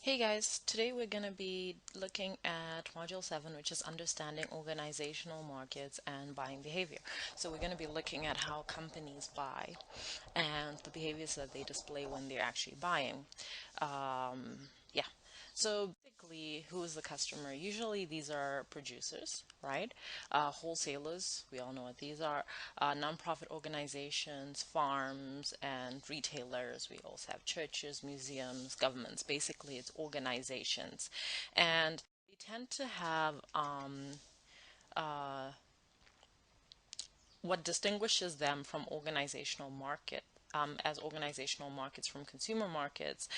Hey guys, today we're going to be looking at Module 7, which is understanding organizational markets and buying behavior. So we're going to be looking at how companies buy and the behaviors that they display when they're actually buying. Yeah. So basically, who is the customer? Usually these are producers, right? Wholesalers, we all know what these are. Nonprofit organizations, farms, and retailers. We also have churches, museums, governments. Basically, it's organizations. And they tend to have what distinguishes them from organizational market as organizational markets from consumer markets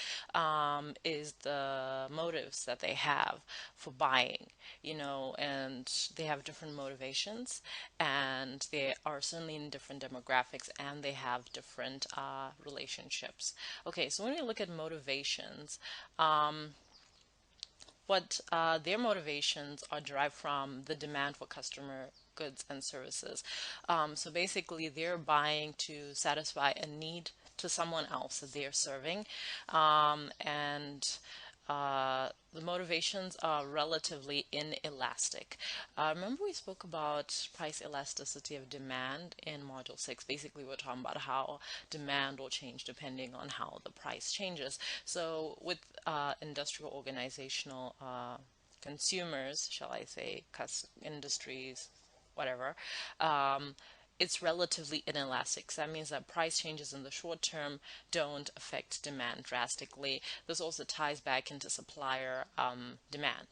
is the motives that they have for buying, and they have different motivations, and they are certainly in different demographics, and they have different relationships. Okay, so when we look at motivations, what their motivations are derived from the demand for customer goods and services. So basically, they're buying to satisfy a need to someone else that they are serving, and the motivations are relatively inelastic. Remember, we spoke about price elasticity of demand in Module 6. Basically, we're talking about how demand will change depending on how the price changes. So, with industrial organizational consumers, shall I say, industries, whatever, it's relatively inelastic. So that means that price changes in the short term don't affect demand drastically. This also ties back into supplier demand.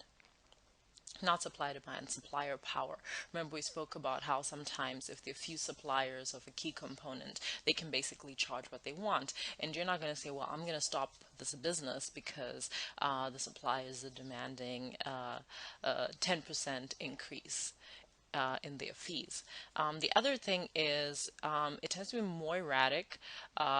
Not supply demand, supplier power. Remember, we spoke about how sometimes if there are few suppliers of a key component, they can basically charge what they want. And you're not going to say, well, I'm going to stop this business because the suppliers are demanding a 10% increase in their fees. The other thing is it tends to be more erratic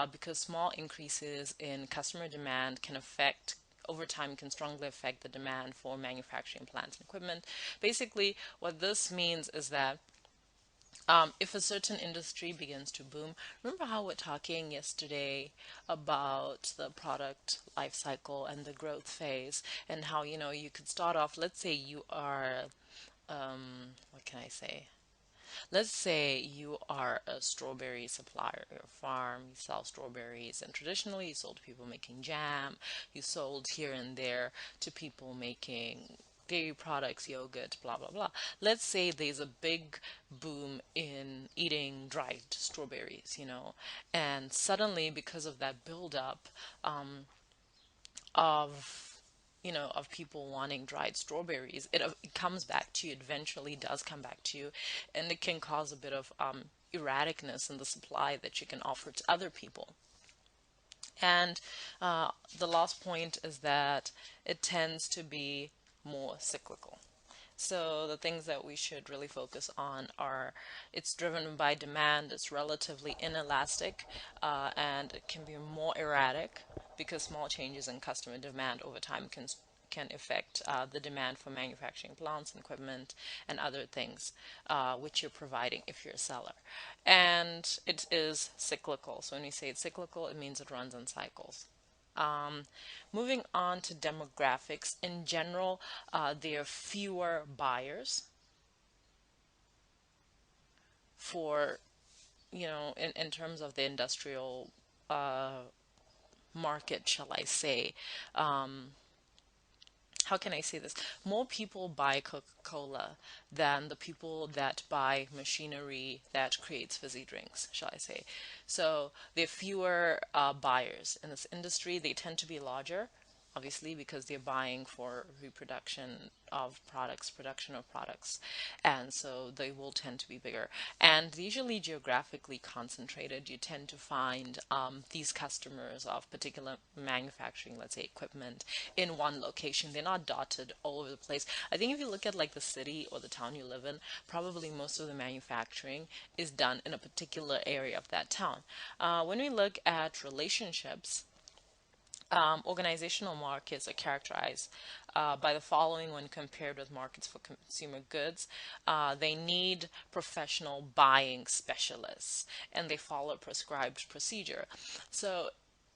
because small increases in customer demand can affect over time can strongly affect the demand for manufacturing plants and equipment. Basically, what this means is that if a certain industry begins to boom, remember how we're talking yesterday about the product life cycle and the growth phase, and how you could start off. Let's say you are, what can I say? Let's say you are a strawberry supplier. You're a farm, you sell strawberries, and traditionally you sold to people making jam, you sold here and there to people making dairy products, yogurt, blah, blah, blah. Let's say there's a big boom in eating dried strawberries, and suddenly, because of that buildup of people wanting dried strawberries, it comes back to you, it eventually does come back to you, and it can cause a bit of erraticness in the supply that you can offer to other people. And the last point is that it tends to be more cyclical. So the things that we should really focus on are it's driven by demand, it's relatively inelastic, and it can be more erratic because small changes in customer demand over time can affect the demand for manufacturing plants and equipment and other things which you're providing if you're a seller. And it is cyclical. So when we say it's cyclical, it means it runs in cycles. Um, Moving on to demographics, in general, there are fewer buyers for, in terms of the industrial market, shall I say. Um, how can I say this? More people buy Coca-Cola than the people that buy machinery that creates fizzy drinks, shall I say. So there are fewer buyers in this industry. They tend to be larger, obviously, because they're buying for reproduction of products, production of products, and so they will tend to be bigger. And usually geographically concentrated, you tend to find these customers of particular manufacturing, let's say equipment, in one location. They're not dotted all over the place. I think if you look at like the city or the town you live in, probably most of the manufacturing is done in a particular area of that town. When we look at relationships, organizational markets are characterized by the following when compared with markets for consumer goods. They need professional buying specialists and they follow a prescribed procedure. So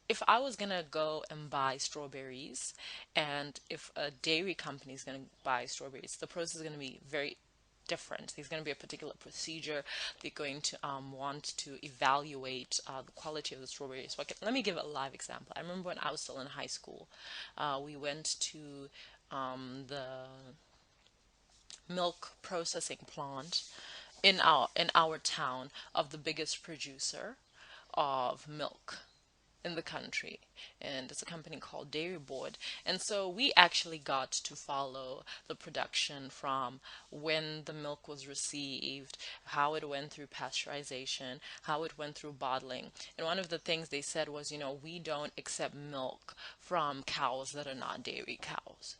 if I was gonna go and buy strawberries, and if a dairy company is gonna buy strawberries, the process is gonna be very different. There's going to be a particular procedure. They're going to want to evaluate the quality of the strawberries. So let me give a live example. I remember when I was still in high school, we went to the milk processing plant in our town of the biggest producer of milk in the country, and it's a company called Derived. And so we actually got to follow the production from when the milk was received, how it went through pasteurization, how it went through bottling. And one of the things they said was, we don't accept milk from cows that are not dairy cows,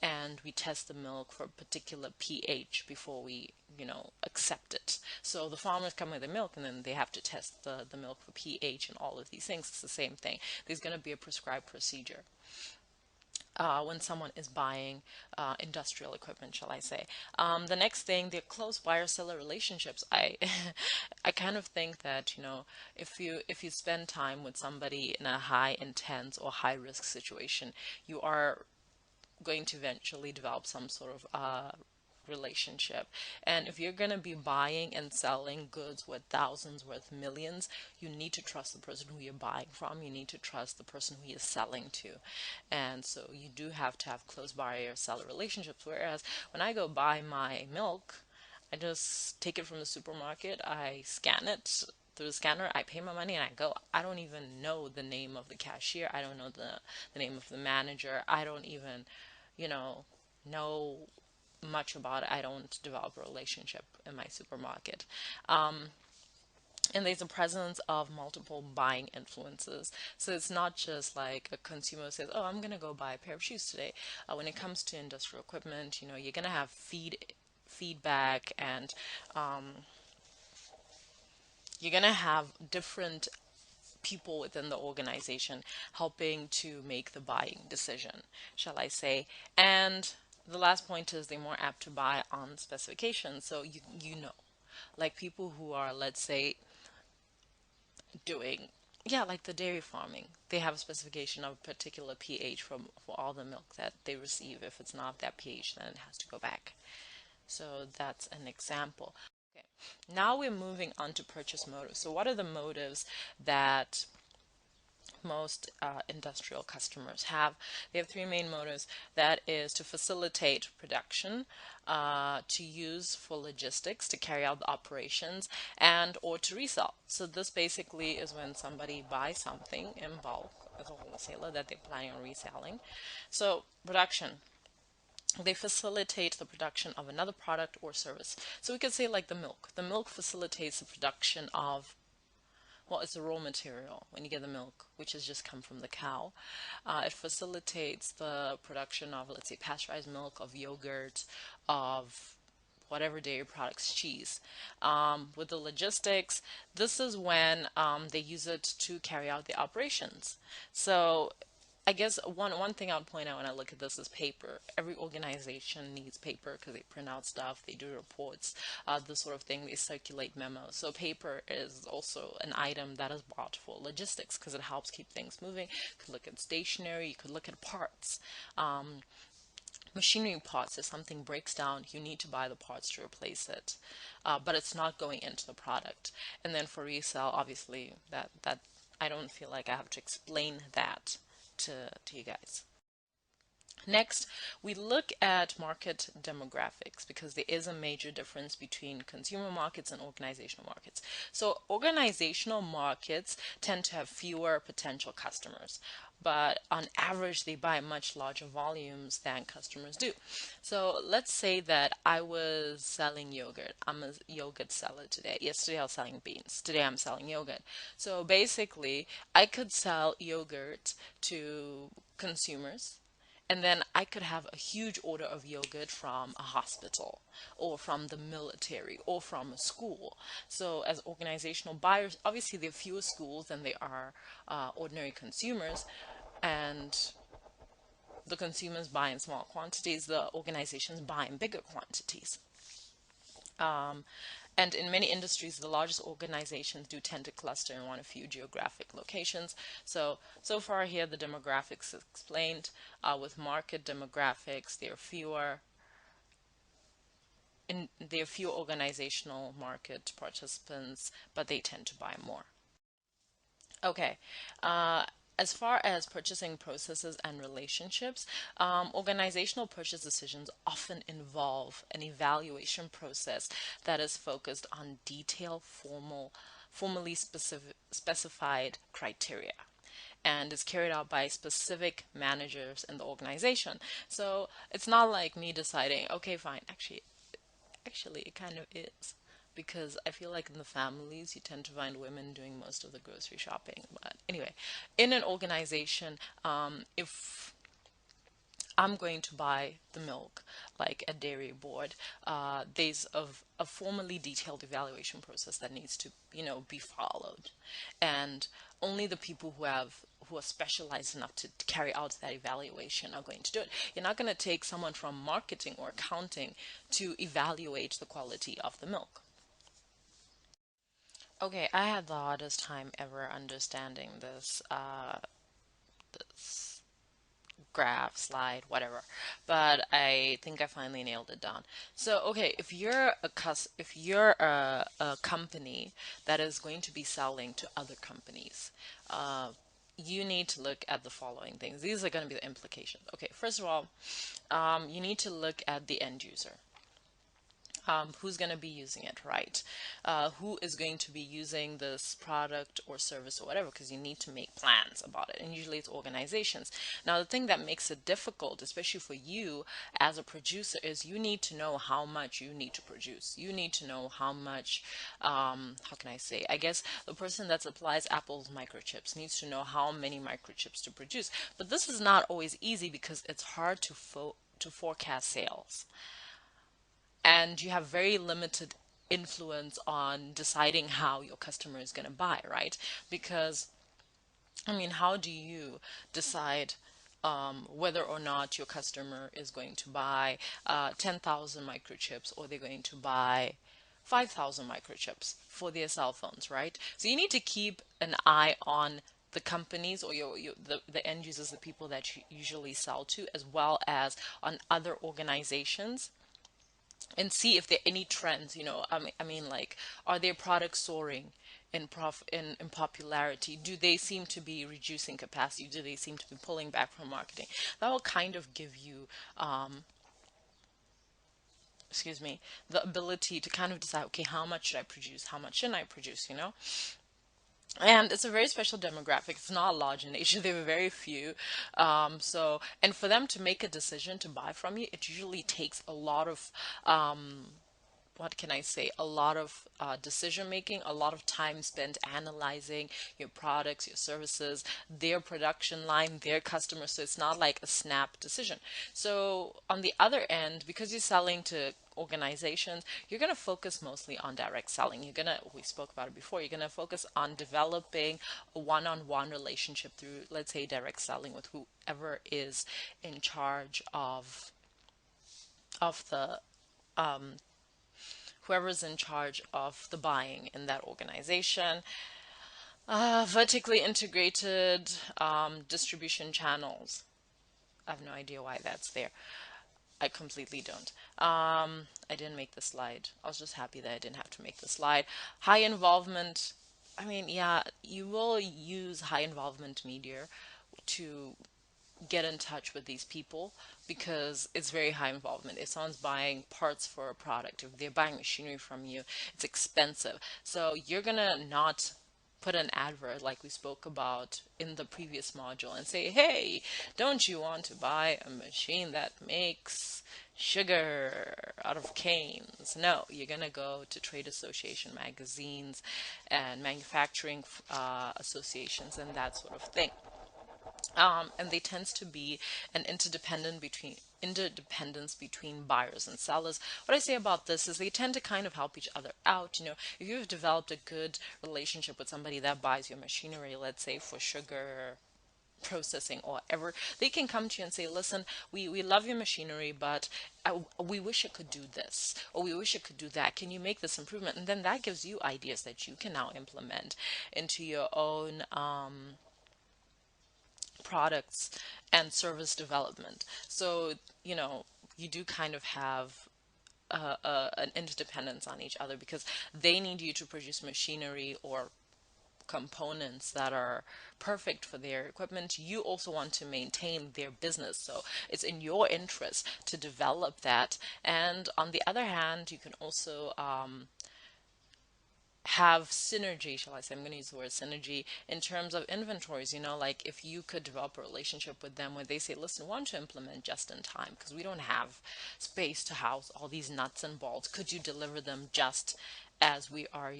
and we test the milk for a particular pH before we accept it. So the farmers come with the milk, and then they have to test the milk for pH and all of these things. It's the same thing. There's going to be a prescribed procedure when someone is buying industrial equipment, shall I say. The next thing, the close buyer-seller relationships. I kind of think that, if you spend time with somebody in a high intense or high risk situation, you are going to eventually develop some sort of relationship. And if you're going to be buying and selling goods worth thousands, worth millions, you need to trust the person who you're buying from. You need to trust the person who you're selling to. And so you do have to have close buyer seller relationships. Whereas when I go buy my milk, I just take it from the supermarket, I scan it through the scanner, I pay my money, and I go. I don't even know the name of the cashier. I don't know the name of the manager. I don't even, know much about it. I don't develop a relationship in my supermarket. And there's a presence of multiple buying influences. So it's not just like a consumer says, oh, I'm going to go buy a pair of shoes today. When it comes to industrial equipment, you're going to have feedback, and you're going to have different people within the organization helping to make the buying decision, shall I say. And the last point is they're more apt to buy on specifications. So like people who are, let's say, doing, yeah, like the dairy farming, they have a specification of a particular pH for all the milk that they receive. If it's not that pH, then it has to go back. So that's an example. Okay. Now we're moving on to purchase motives. So what are the motives that most industrial customers have? They have three main motives. That is to facilitate production, to use for logistics, to carry out the operations, and or to resell. So this basically is when somebody buys something in bulk as a wholesaler that they're planning on reselling. So production, they facilitate the production of another product or service. So we could say like the milk. The milk facilitates the production of, well, it's a raw material when you get the milk, which has just come from the cow. It facilitates the production of, let's say, pasteurized milk, of yogurt, of whatever dairy products, cheese. With the logistics, this is when they use it to carry out the operations. So I guess one thing I would point out when I look at this is paper. Every organization needs paper because they print out stuff, they do reports, this sort of thing. They circulate memos. So paper is also an item that is bought for logistics because it helps keep things moving. You could look at stationery. You could look at parts. Machinery parts. If something breaks down, you need to buy the parts to replace it, but it's not going into the product. And then for resale, obviously, that I don't feel like I have to explain that to you guys. Next, we look at market demographics because there is a major difference between consumer markets and organizational markets. So organizational markets tend to have fewer potential customers, but on average they buy much larger volumes than customers do. So let's say that I was selling yogurt. I'm a yogurt seller today. Yesterday I was selling beans. Today I'm selling yogurt. So basically I could sell yogurt to consumers, and then I could have a huge order of yogurt from a hospital or from the military or from a school. So as organizational buyers, obviously there are fewer schools than there are ordinary consumers, and the consumers buy in small quantities, the organizations buy in bigger quantities. And in many industries, the largest organizations do tend to cluster in one or few geographic locations. So far here, the demographics explained. With market demographics, there are fewer organizational market participants, but they tend to buy more. Okay. Uh, as far as purchasing processes and relationships, organizational purchase decisions often involve an evaluation process that is focused on detailed, formally specified criteria and is carried out by specific managers in the organization. So it's not like me deciding, okay, fine, actually, it kind of is. Because I feel like in the families, you tend to find women doing most of the grocery shopping. But anyway, in an organization, if I'm going to buy the milk, like a dairy board, there's a formally detailed evaluation process that needs to, be followed. And only the people who are specialized enough to carry out that evaluation are going to do it. You're not going to take someone from marketing or accounting to evaluate the quality of the milk. Okay, I had the hardest time ever understanding this graph, slide, whatever. But I think I finally nailed it down. So, okay, if you're a company that is going to be selling to other companies, uh, you need to look at the following things. These are going to be the implications. Okay, first of all, you need to look at the end user. Who's going to be using it, right? Who is going to be using this product or service or whatever, because you need to make plans about it. And usually it's organizations. Now, the thing that makes it difficult, especially for you as a producer, is you need to know how much you need to produce. You need to know how much, how can I say? I guess the person that supplies Apple's microchips needs to know how many microchips to produce. But this is not always easy because it's hard to forecast sales, and you have very limited influence on deciding how your customer is going to buy, right? Because, I mean, how do you decide whether or not your customer is going to buy 10,000 microchips, or they're going to buy 5,000 microchips for their cell phones, right? So you need to keep an eye on the companies, or the end users, the people that you usually sell to, as well as on other organizations, and see if there are any trends. I mean, like, are their products soaring in popularity? Do they seem to be reducing capacity? Do they seem to be pulling back from marketing? That will kind of give you, excuse me, the ability to kind of decide, okay, how much should I produce, how much shouldn't I produce. And it's a very special demographic. It's not a large in Asia. There are very few. And for them to make a decision to buy from you, it usually takes a lot of, what can I say, a lot of decision making, a lot of time spent analyzing your products, your services, their production line, their customers. So it's not like a snap decision. So on the other end, because you're selling to organizations, you're going to focus mostly on direct selling. We spoke about it before, you're going to focus on developing a one-on-one relationship through, let's say, direct selling with whoever is in charge of the whoever's in charge of the buying in that organization. Vertically integrated distribution channels. I have no idea why that's there. I completely don't. I didn't make the slide. I was just happy that I didn't have to make the slide. High involvement. I mean, yeah, you will use high involvement media to get in touch with these people because it's very high involvement. If someone's buying parts for a product, if they're buying machinery from you, it's expensive. So you're gonna not put an advert like we spoke about in the previous module and say, hey, don't you want to buy a machine that makes sugar out of canes? No, you're gonna go to trade association magazines and manufacturing associations and that sort of thing. And they tends to be an interdependence between buyers and sellers. What I say about this is they tend to kind of help each other out. If you've developed a good relationship with somebody that buys your machinery, let's say for sugar processing or ever, they can come to you and say, listen, we love your machinery, but we wish it could do this, or we wish it could do that. Can you make this improvement? And then that gives you ideas that you can now implement into your own products and service development. So, you do kind of have an interdependence on each other, because they need you to produce machinery or components that are perfect for their equipment. You also want to maintain their business, so it's in your interest to develop that. And on the other hand, you can also have synergy, shall I say, I'm going to use the word synergy, in terms of inventories. Like if you could develop a relationship with them where they say, listen, we want to implement just in time because we don't have space to house all these nuts and bolts. Could you deliver them just as we are,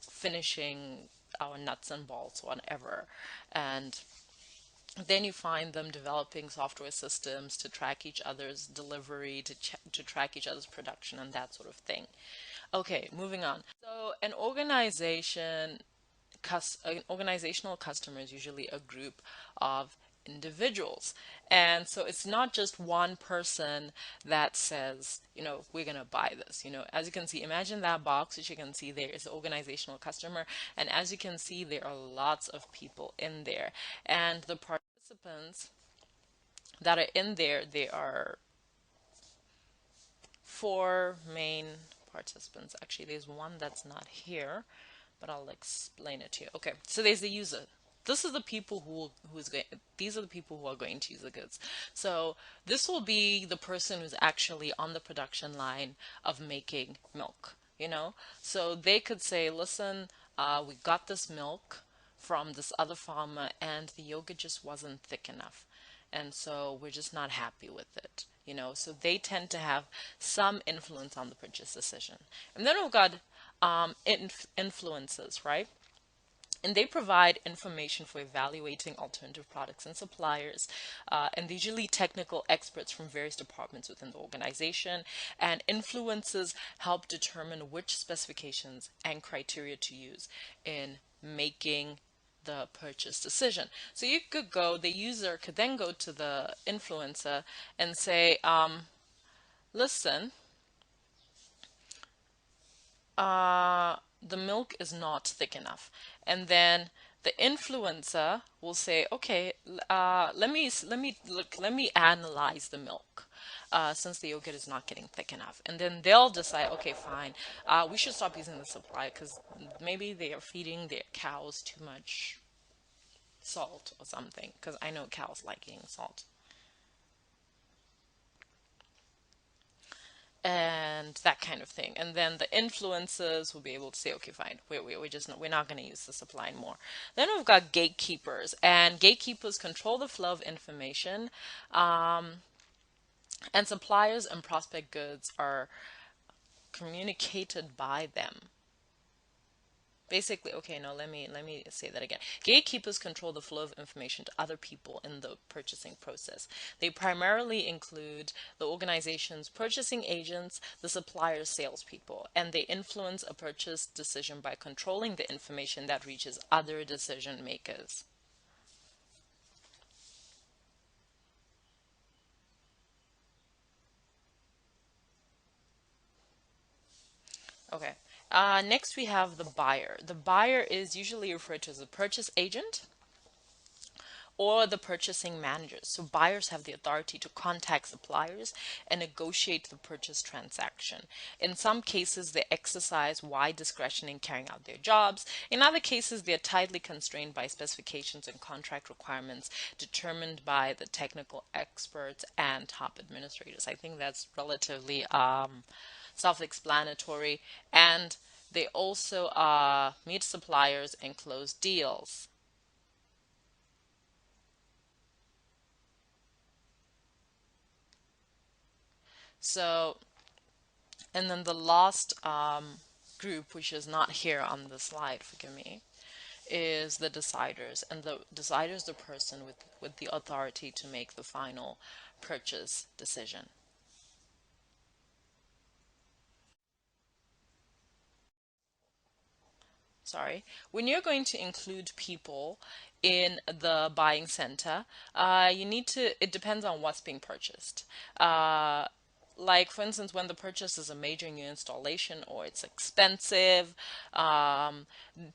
finishing our nuts and bolts, whatever? And then you find them developing software systems to track each other's delivery, to track each other's production, and that sort of thing. Okay, moving on. So an organizational customer is usually a group of individuals. And so it's not just one person that says, we're going to buy this. As you can see, imagine that box, which you can see there is the organizational customer. And as you can see, there are lots of people in there. And the participants that are in there, they are four main participants. Actually, there's one that's not here, but I'll explain it to you. Okay, so there's the user. This is the people who's going. These are the people who are going to use the goods. So this will be the person who's actually on the production line of making milk. So they could say, listen, we got this milk from this other farmer, and the yogurt just wasn't thick enough, and so we're just not happy with it. So they tend to have some influence on the purchase decision. And then we've got influencers, right? And they provide information for evaluating alternative products and suppliers, and they're usually technical experts from various departments within the organization. And influencers help determine which specifications and criteria to use in making the purchase decision. So the user could then go to the influencer and say, listen, the milk is not thick enough. And then the influencer will say, okay, let me analyze the milk, since the yogurt is not getting thick enough. And then they'll decide, okay, fine, we should stop using the supply because maybe they are feeding their cows too much salt or something, because I know cows like eating salt. And that kind of thing. And then the influencers will be able to say, okay, fine, we're not going to use the supply anymore. Then we've got gatekeepers, and gatekeepers control the flow of information, and suppliers and prospect goods are communicated by them. Basically, okay, no, let me say that again. Gatekeepers control the flow of information to other people in the purchasing process. They primarily include the organization's purchasing agents, the supplier's salespeople, and they influence a purchase decision by controlling the information that reaches other decision makers. Okay. Next, we have the buyer. The buyer is usually referred to as a purchase agent or the purchasing managers. So buyers have the authority to contact suppliers and negotiate the purchase transaction. In some cases, they exercise wide discretion in carrying out their jobs. In other cases, they are tightly constrained by specifications and contract requirements determined by the technical experts and top administrators. I think that's relatively self-explanatory. And they also meet suppliers and close deals. So, and then the last group, which is not here on the slide, forgive me, is the deciders. And the decider is the person with the authority to make the final purchase decision. sorry, when you're going to include people in the buying center, you need to, it depends on what's being purchased. Uh, like for instance, when the purchase is a major new installation or it's expensive, um,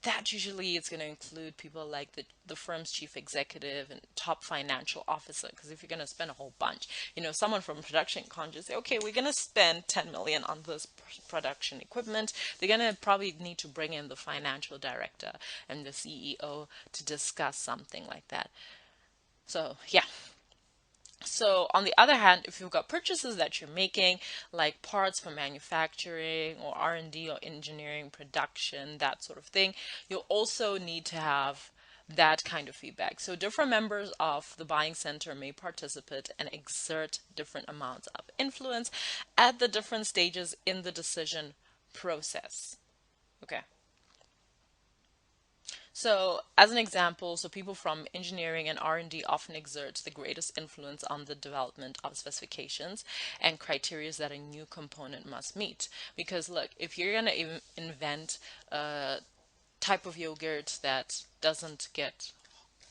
that usually it's going to include people like the firm's chief executive and top financial officer. Because if you're going to spend a whole bunch, someone from production can't just say, okay, we're going to spend 10 million on this production equipment. They're going to probably need to bring in the financial director and the CEO to discuss something like that. So yeah. So on the other hand, if you've got purchases that you're making, like parts for manufacturing or R&D or engineering, production, that sort of thing, you'll also need to have that kind of feedback. So different members of the buying center may participate and exert different amounts of influence at the different stages in the decision process. Okay. So, as an example, so people from engineering and R&D often exert the greatest influence on the development of specifications and criteria that a new component must meet. Because look, if you're going to invent a type of yogurt that doesn't get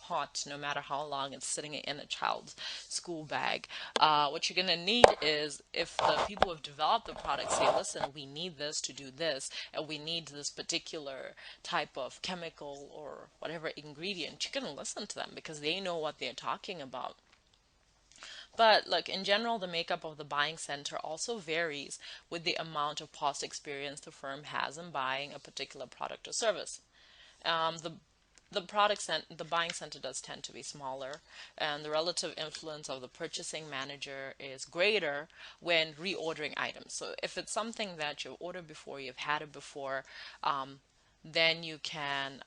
hot no matter how long it's sitting in a child's school bag. What you're going to need is, if the people who have developed the product say, listen, we need this to do this, and we need this particular type of chemical or whatever ingredient, you're going to listen to them because they know what they're talking about. But look, in general, the makeup of the buying center also varies with the amount of past experience the firm has in buying a particular product or service. The buying center does tend to be smaller, and the relative influence of the purchasing manager is greater when reordering items. So if it's something that you've ordered before, you've had it before, then you can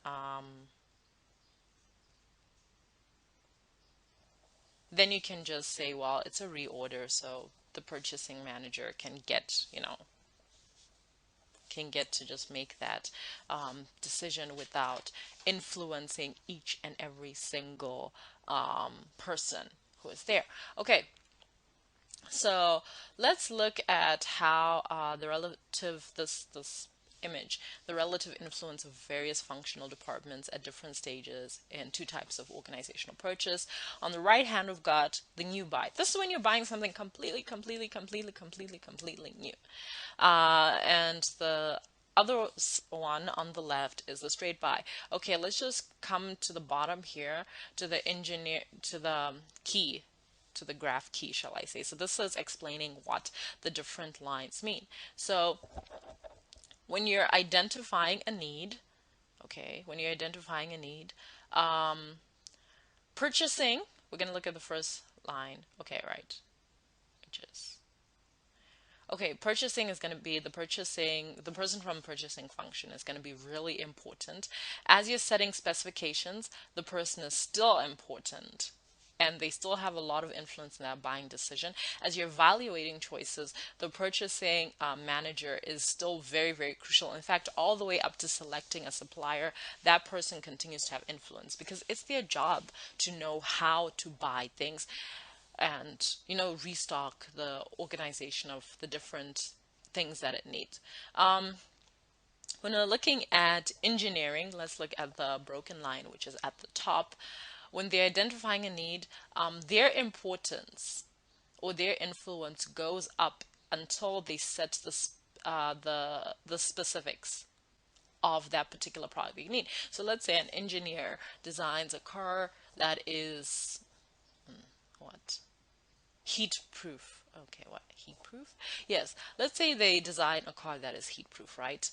just say, well, it's a reorder, so the purchasing manager can get to just make that decision without influencing each and every single person who is there. Okay, so let's look at how this image, the relative influence of various functional departments at different stages in two types of organizational approaches. On the right hand, we've got the new buy. This is when you're buying something completely new. And the other one on the left is the straight buy. Okay, let's just come to the bottom here to the key, to the graph key, shall I say. So this is explaining what the different lines mean. So when you're identifying a need, purchasing, we're going to look at the first line. Okay, right. Okay, purchasing is going to be the person from purchasing function is going to be really important. As you're setting specifications, the person is still important and they still have a lot of influence in that buying decision. As you're evaluating choices, the purchasing manager is still very, very crucial. In fact, all the way up to selecting a supplier, that person continues to have influence because it's their job to know how to buy things and restock the organization of the different things that it needs. When we're looking at engineering, let's look at the broken line, which is at the top. When they're identifying a need, their importance or their influence goes up until they set the specifics of that particular product that you need. So let's say an engineer designs a car that is what? Heat proof. Okay, what? Heat proof? Yes. Let's say they design a car that is heat proof, right?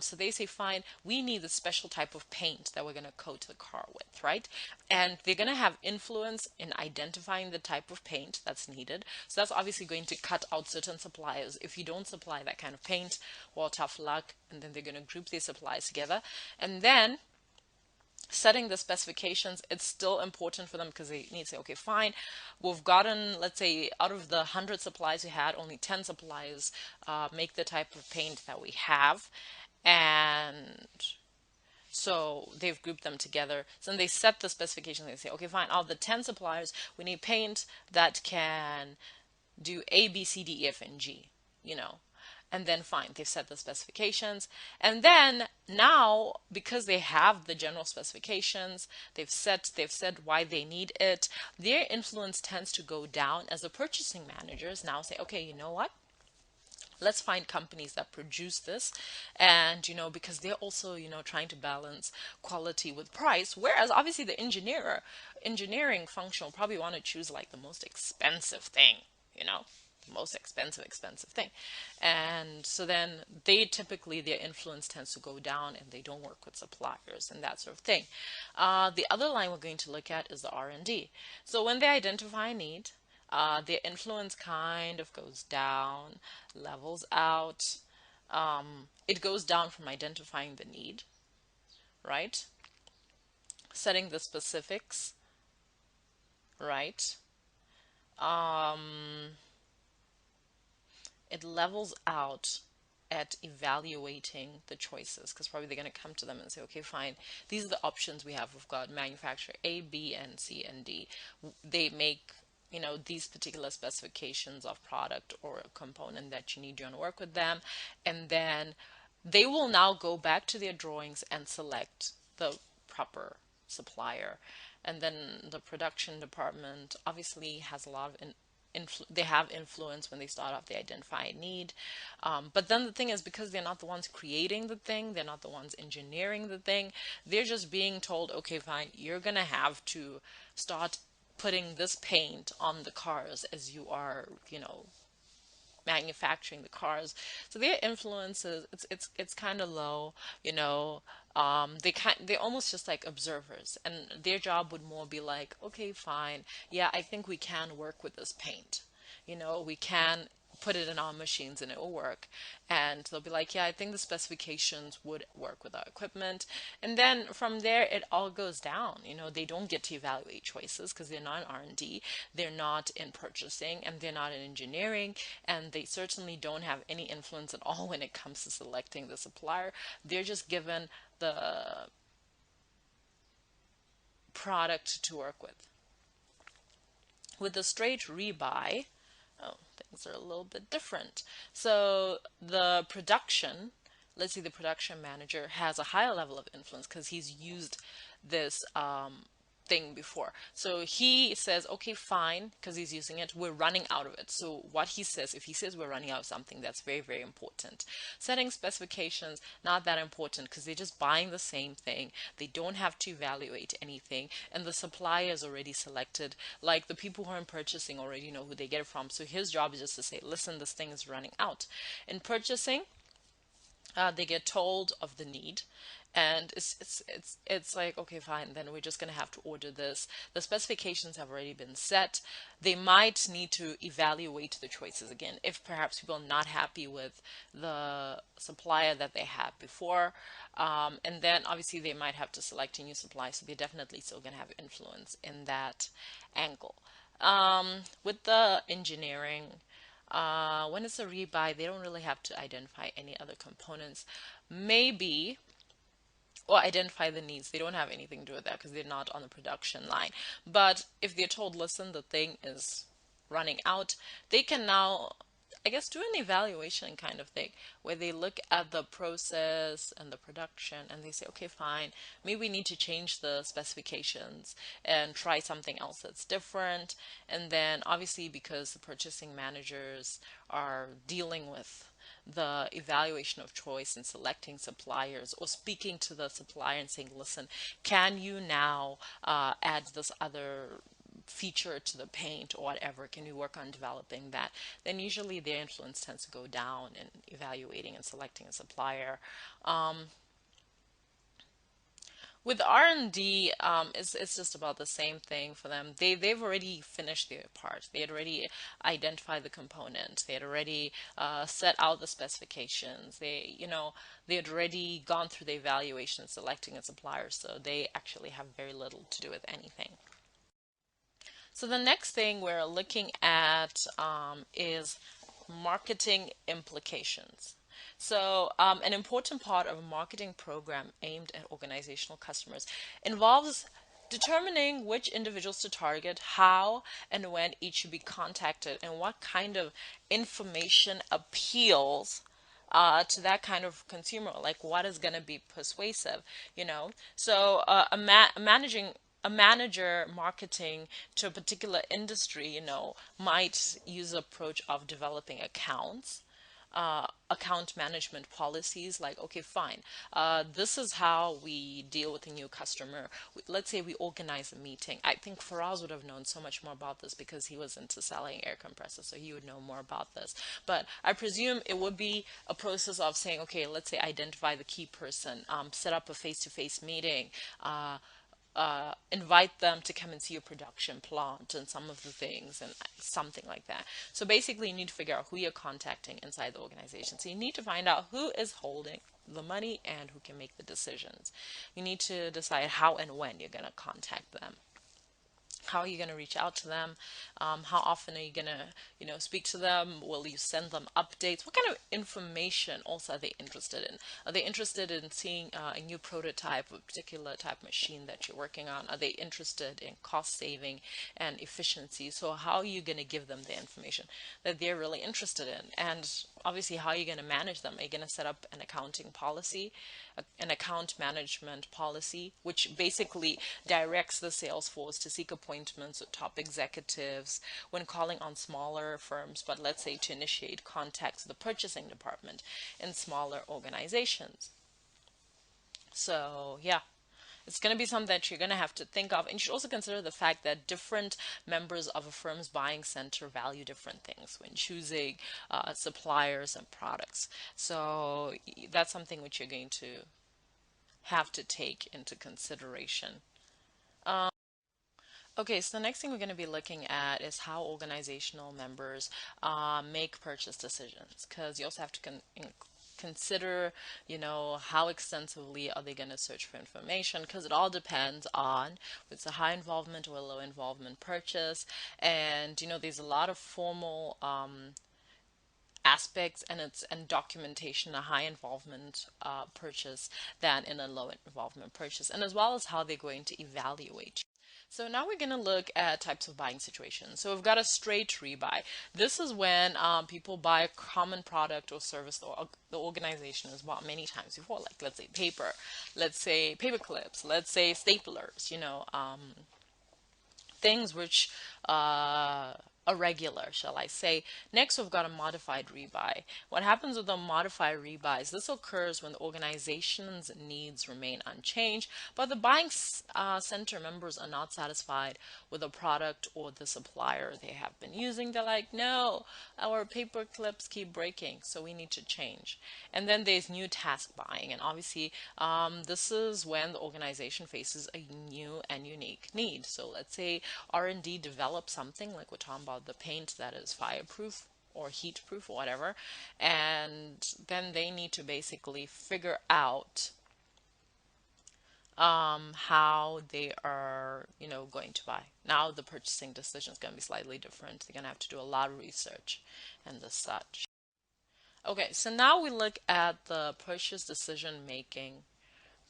So they say, fine, we need a special type of paint that we're going to coat the car with, right? And they're going to have influence in identifying the type of paint that's needed. So that's obviously going to cut out certain suppliers. If you don't supply that kind of paint, well, tough luck. And then they're going to group these supplies together. And then setting the specifications, it's still important for them because they need to say, okay, fine, we've gotten, let's say, out of the 100 supplies we had, only 10 supplies make the type of paint that we have. And so they've grouped them together. So then they set the specifications. They say, okay, fine, out of the 10 suppliers, we need paint that can do A, B, C, D, E, F, and G, And then fine, they've set the specifications, and then now because they have the general specifications, they've said why they need it, their influence tends to go down as the purchasing managers now say, okay, you know what, let's find companies that produce this. And because they're also trying to balance quality with price, whereas obviously the engineering function will probably want to choose like the most expensive thing, you know the most expensive thing. And so then they typically, their influence tends to go down and they don't work with suppliers and that sort of thing. The other line we're going to look at is the R&D. So when they identify a need, their influence kind of goes down, levels out. It goes down from identifying the need, right? Setting the specifics, right? Um, it levels out at evaluating the choices, because probably they're going to come to them and say, okay, fine, these are the options we have. We've got manufacturer A, B, and C, and D. They make these particular specifications of product or a component that you need. You want to work with them, and then they will now go back to their drawings and select the proper supplier. And then the production department obviously has a lot of they have influence when they start off. They identify a need, but then the thing is, because they're not the ones creating the thing, they're not the ones engineering the thing, they're just being told, okay, fine, you're gonna have to start putting this paint on the cars as you are manufacturing the cars. So their influence is, it's kind of low. They're almost just like observers, and their job would more be like, okay, fine, yeah, I think we can work with this paint. We can put it in our machines and it will work. And they'll be like, yeah, I think the specifications would work with our equipment. And then from there, it all goes down. They don't get to evaluate choices because they're not in R&D, they're not in purchasing, and they're not in engineering, and they certainly don't have any influence at all when it comes to selecting the supplier. They're just given the product to work with. With the straight rebuy, oh, things are a little bit different. So the production, let's see, the production manager has a higher level of influence because he's used this thing before. So he says, okay, fine, because he's using it, we're running out of it. So what he says, if he says we're running out of something, that's very, very important. Setting specifications, not that important because they're just buying the same thing. They don't have to evaluate anything, and the supplier is already selected. Like the people who are in purchasing already know who they get it from. So his job is just to say, listen, this thing is running out. In purchasing, they get told of the need, and it's like, okay, fine, then we're just gonna have to order this. The specifications have already been set. They might need to evaluate the choices again if perhaps people are not happy with the supplier that they had before, and then obviously they might have to select a new supplier. So they're definitely still gonna have influence in that angle. With the engineering, when it's a rebuy, they don't really have to identify any other components. Maybe, or identify the needs. They don't have anything to do with that because they're not on the production line. But if they're told, listen, the thing is running out, they can now, I guess, do an evaluation kind of thing where they look at the process and the production and they say, okay, fine, maybe we need to change the specifications and try something else that's different. And then obviously, because the purchasing managers are dealing with the evaluation of choice and selecting suppliers, or speaking to the supplier and saying, listen, can you now add this other feature to the paint or whatever, can you work on developing that, then usually their influence tends to go down in evaluating and selecting a supplier. With R&D, it's just about the same thing for them. They've already finished their part. They had already identified the component. They had already set out the specifications. They had already gone through the evaluation, selecting a supplier. So they actually have very little to do with anything. So the next thing we're looking at is marketing implications. So an important part of a marketing program aimed at organizational customers involves determining which individuals to target, how and when each should be contacted, and what kind of information appeals to that kind of consumer? Like, what is going to be persuasive, you know? So a manager marketing to a particular industry, might use the approach of developing accounts, account management policies. Like, okay, fine, this is how we deal with a new customer. Let's say we organize a meeting. I think Faraz would have known so much more about this because he was into selling air compressors, so he would know more about this. But I presume it would be a process of saying, okay, let's say identify the key person, set up a face-to-face meeting, invite them to come and see your production plant and some of the things and something like that. So basically, you need to figure out who you're contacting inside the organization. So you need to find out who is holding the money and who can make the decisions. You need to decide how and when you're going to contact them. How are you going to reach out to them? How often are you going to, speak to them? Will you send them updates? What kind of information also are they interested in? Are they interested in seeing a new prototype, a particular type of machine that you're working on? Are they interested in cost saving and efficiency? So how are you going to give them the information that they're really interested in? And obviously, how are you going to manage them? Are you going to set up an accounting policy, an account management policy, which basically directs the sales force to seek appointments with top executives when calling on smaller firms, but let's say to initiate contacts with the purchasing department in smaller organizations? So, yeah. It's going to be something that you're going to have to think of. And you should also consider the fact that different members of a firm's buying center value different things when choosing suppliers and products. So that's something which you're going to have to take into consideration. Okay, so the next thing we're going to be looking at is how organizational members make purchase decisions, because you also have to consider, how extensively are they going to search for information, because it all depends on if it's a high involvement or a low involvement purchase. And, there's a lot of formal aspects and documentation, a high involvement purchase than in a low involvement purchase, and as well as how they're going to evaluate you. So now we're going to look at types of buying situations. So we've got a straight rebuy. This is when people buy a common product or service that the organization has bought many times before, like let's say paper, let's say paper clips, let's say staplers, things which are regular, shall I say. Next, we've got a modified rebuy. What happens with a modified rebuy is this occurs when the organization's needs remain unchanged, but the buying center members are not satisfied with the product or the supplier they have been using. They're like, no, our paper clips keep breaking, so we need to change. And then there's new task buying, and obviously this is when the organization faces a new and unique need. So let's say R&D develops something like we're talking about, the paint that is fireproof or heat proof or whatever, and then they need to basically figure out how they are, going to buy. Now the purchasing decision is going to be slightly different. They're going to have to do a lot of research and the such. Okay, so now we look at the purchase decision making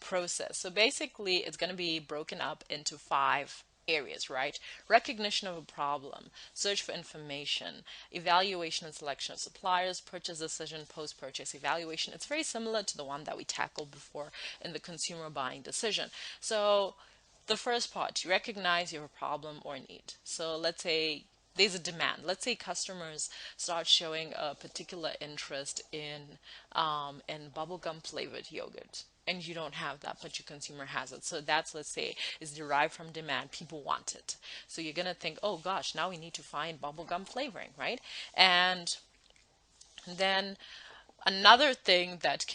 process. So basically, it's going to be broken up into 5 areas, right? Recognition of a problem, search for information, evaluation and selection of suppliers, purchase decision, post-purchase evaluation. It's very similar to the one that we tackled before in the consumer buying decision. So the first part, you recognize you have a problem or need. So let's say there's a demand. Let's say customers start showing a particular interest in bubblegum flavored yogurt, and you don't have that, but your consumer has it. So that's, let's say, is derived from demand. People want it. So you're gonna think, oh gosh, now we need to find bubblegum flavoring, right? And then another thing that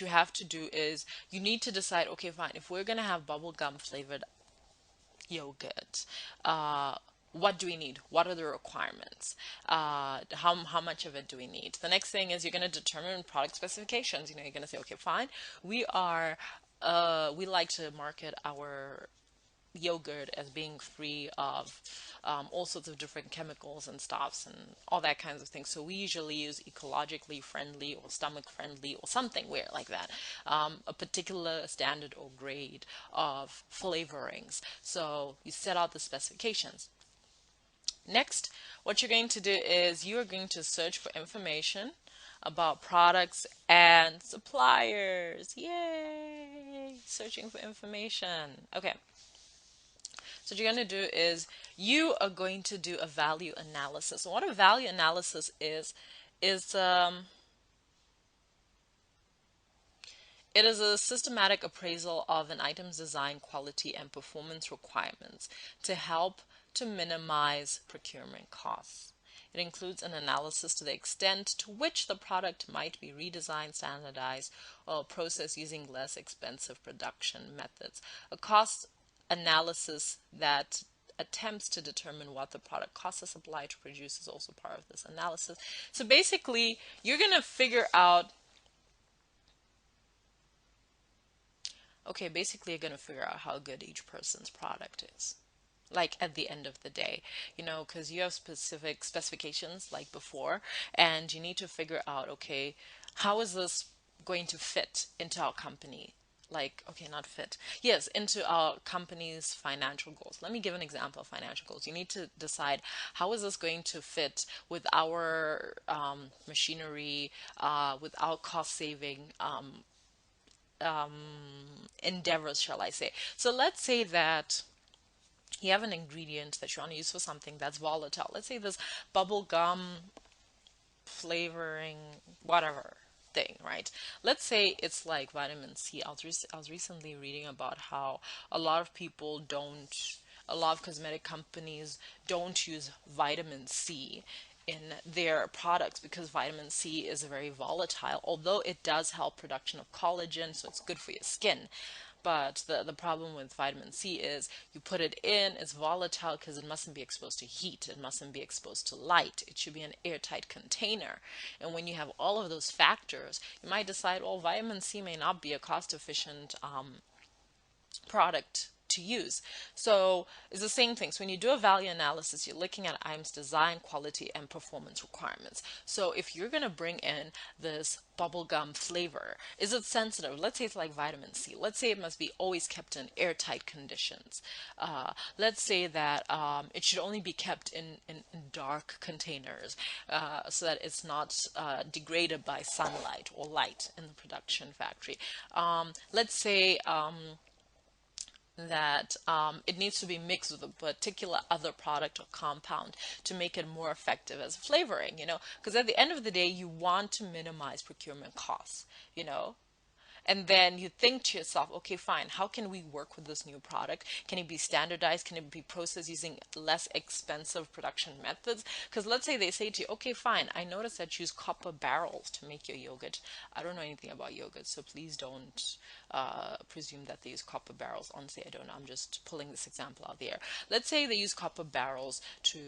you have to do is you need to decide, okay, fine, if we're gonna have bubblegum flavored yogurt, what do we need? What are the requirements? How much of it do we need? The next thing is you're going to determine product specifications. You're going to say, okay, fine, we like to market our yogurt as being free of all sorts of different chemicals and stuffs and all that kinds of things. So we usually use ecologically friendly or stomach friendly or something weird like that, a particular standard or grade of flavorings. So you set out the specifications. Next, What you're going to do is you are going to search for information about products and suppliers. Yay! Searching for information. Okay. So what you're going to do is you are going to do a value analysis. And what a value analysis is it is a systematic appraisal of an item's design, quality, and performance requirements to help to minimize procurement costs. It includes an analysis to the extent to which the product might be redesigned, standardized, or processed using less expensive production methods. A cost analysis that attempts to determine what the product costs to supply to produce is also part of this analysis. So basically, you're going to figure out basically you're going to figure out how good each person's product is. Like at the end of the day, because you have specific specifications like before, and you need to figure out, okay, how is this going to fit into our company? Like, okay, not fit. Yes, into our company's financial goals. Let me give an example of financial goals. You need to decide how is this going to fit with our machinery, with our cost saving endeavors, shall I say. So let's say that you have an ingredient that you want to use for something that's volatile. Let's say this bubble gum flavoring, whatever thing, right? Let's say it's like vitamin C. I was recently reading about how a lot of people don't, a lot of cosmetic companies don't use vitamin C in their products because vitamin C is very volatile, although it does help production of collagen, so it's good for your skin. But the problem with vitamin C is you put it in, it's volatile because it mustn't be exposed to heat. It mustn't be exposed to light. It should be an airtight container. And when you have all of those factors, you might decide, well, vitamin C may not be a cost efficient product to use. So it's the same thing. So when you do a value analysis, you're looking at items design, quality, and performance requirements. So if you're going to bring in this bubblegum flavor, is it sensitive? Let's say it's like vitamin C. Let's say it must be always kept in airtight conditions. Let's say that it should only be kept in dark containers so that it's not degraded by sunlight or light in the production factory. Let's say that it needs to be mixed with a particular other product or compound to make it more effective as flavoring, because at the end of the day, you want to minimize procurement costs, you know, and then you think to yourself, okay, fine, how can we work with this new product? Can it be standardized? Can it be processed using less expensive production methods? Because let's say they say to you, okay, fine, I noticed that you use copper barrels to make your yogurt. I don't know anything about yogurt, so please don't presume that they use copper barrels. Honestly, I don't know. I'm just pulling this example out there. Let's say they use copper barrels to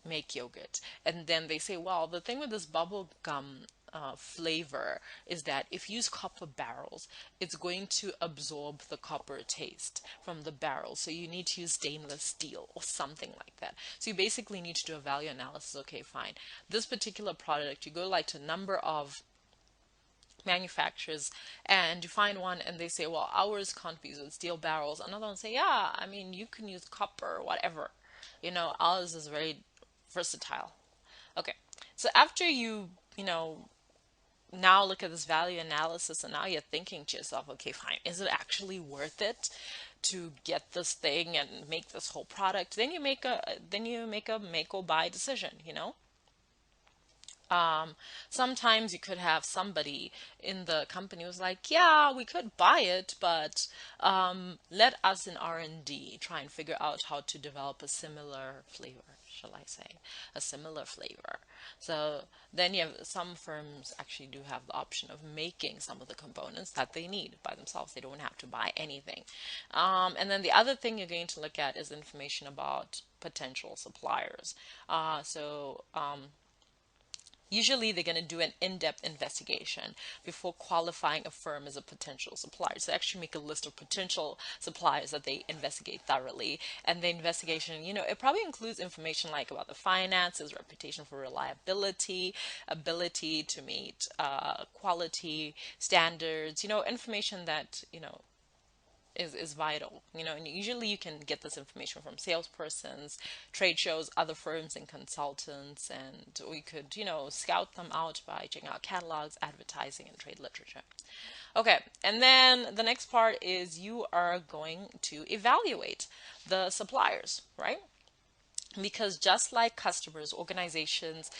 make yogurt. And then they say, well, the thing with this bubble gum flavor is that if you use copper barrels, it's going to absorb the copper taste from the barrel. So you need to use stainless steel or something like that. So you basically need to do a value analysis. Okay, fine. This particular product, you go like to a number of manufacturers and you find one and they say, well, ours can't be used with steel barrels. Another one say, yeah, I mean, you can use copper or whatever. Ours is very versatile. Okay. So after now look at this value analysis and now you're thinking to yourself, okay, fine, is it actually worth it to get this thing and make this whole product? Then you make a make or buy decision. Sometimes you could have somebody in the company who's like, yeah, we could buy it, but let us in R&D try and figure out how to develop a similar flavor, shall I say, a similar flavor. So then you have some firms actually do have the option of making some of the components that they need by themselves. They don't have to buy anything. And then the other thing you're going to look at is information about potential suppliers. Usually they're going to do an in-depth investigation before qualifying a firm as a potential supplier. So they actually make a list of potential suppliers that they investigate thoroughly. And the investigation, it probably includes information like about the finances, reputation for reliability, ability to meet quality standards, information that, is vital, and usually you can get this information from salespersons, trade shows, other firms and consultants, and we could, scout them out by checking out catalogs, advertising, and trade literature. Okay, and then the next part is you are going to evaluate the suppliers, right? Because just like customers, organizations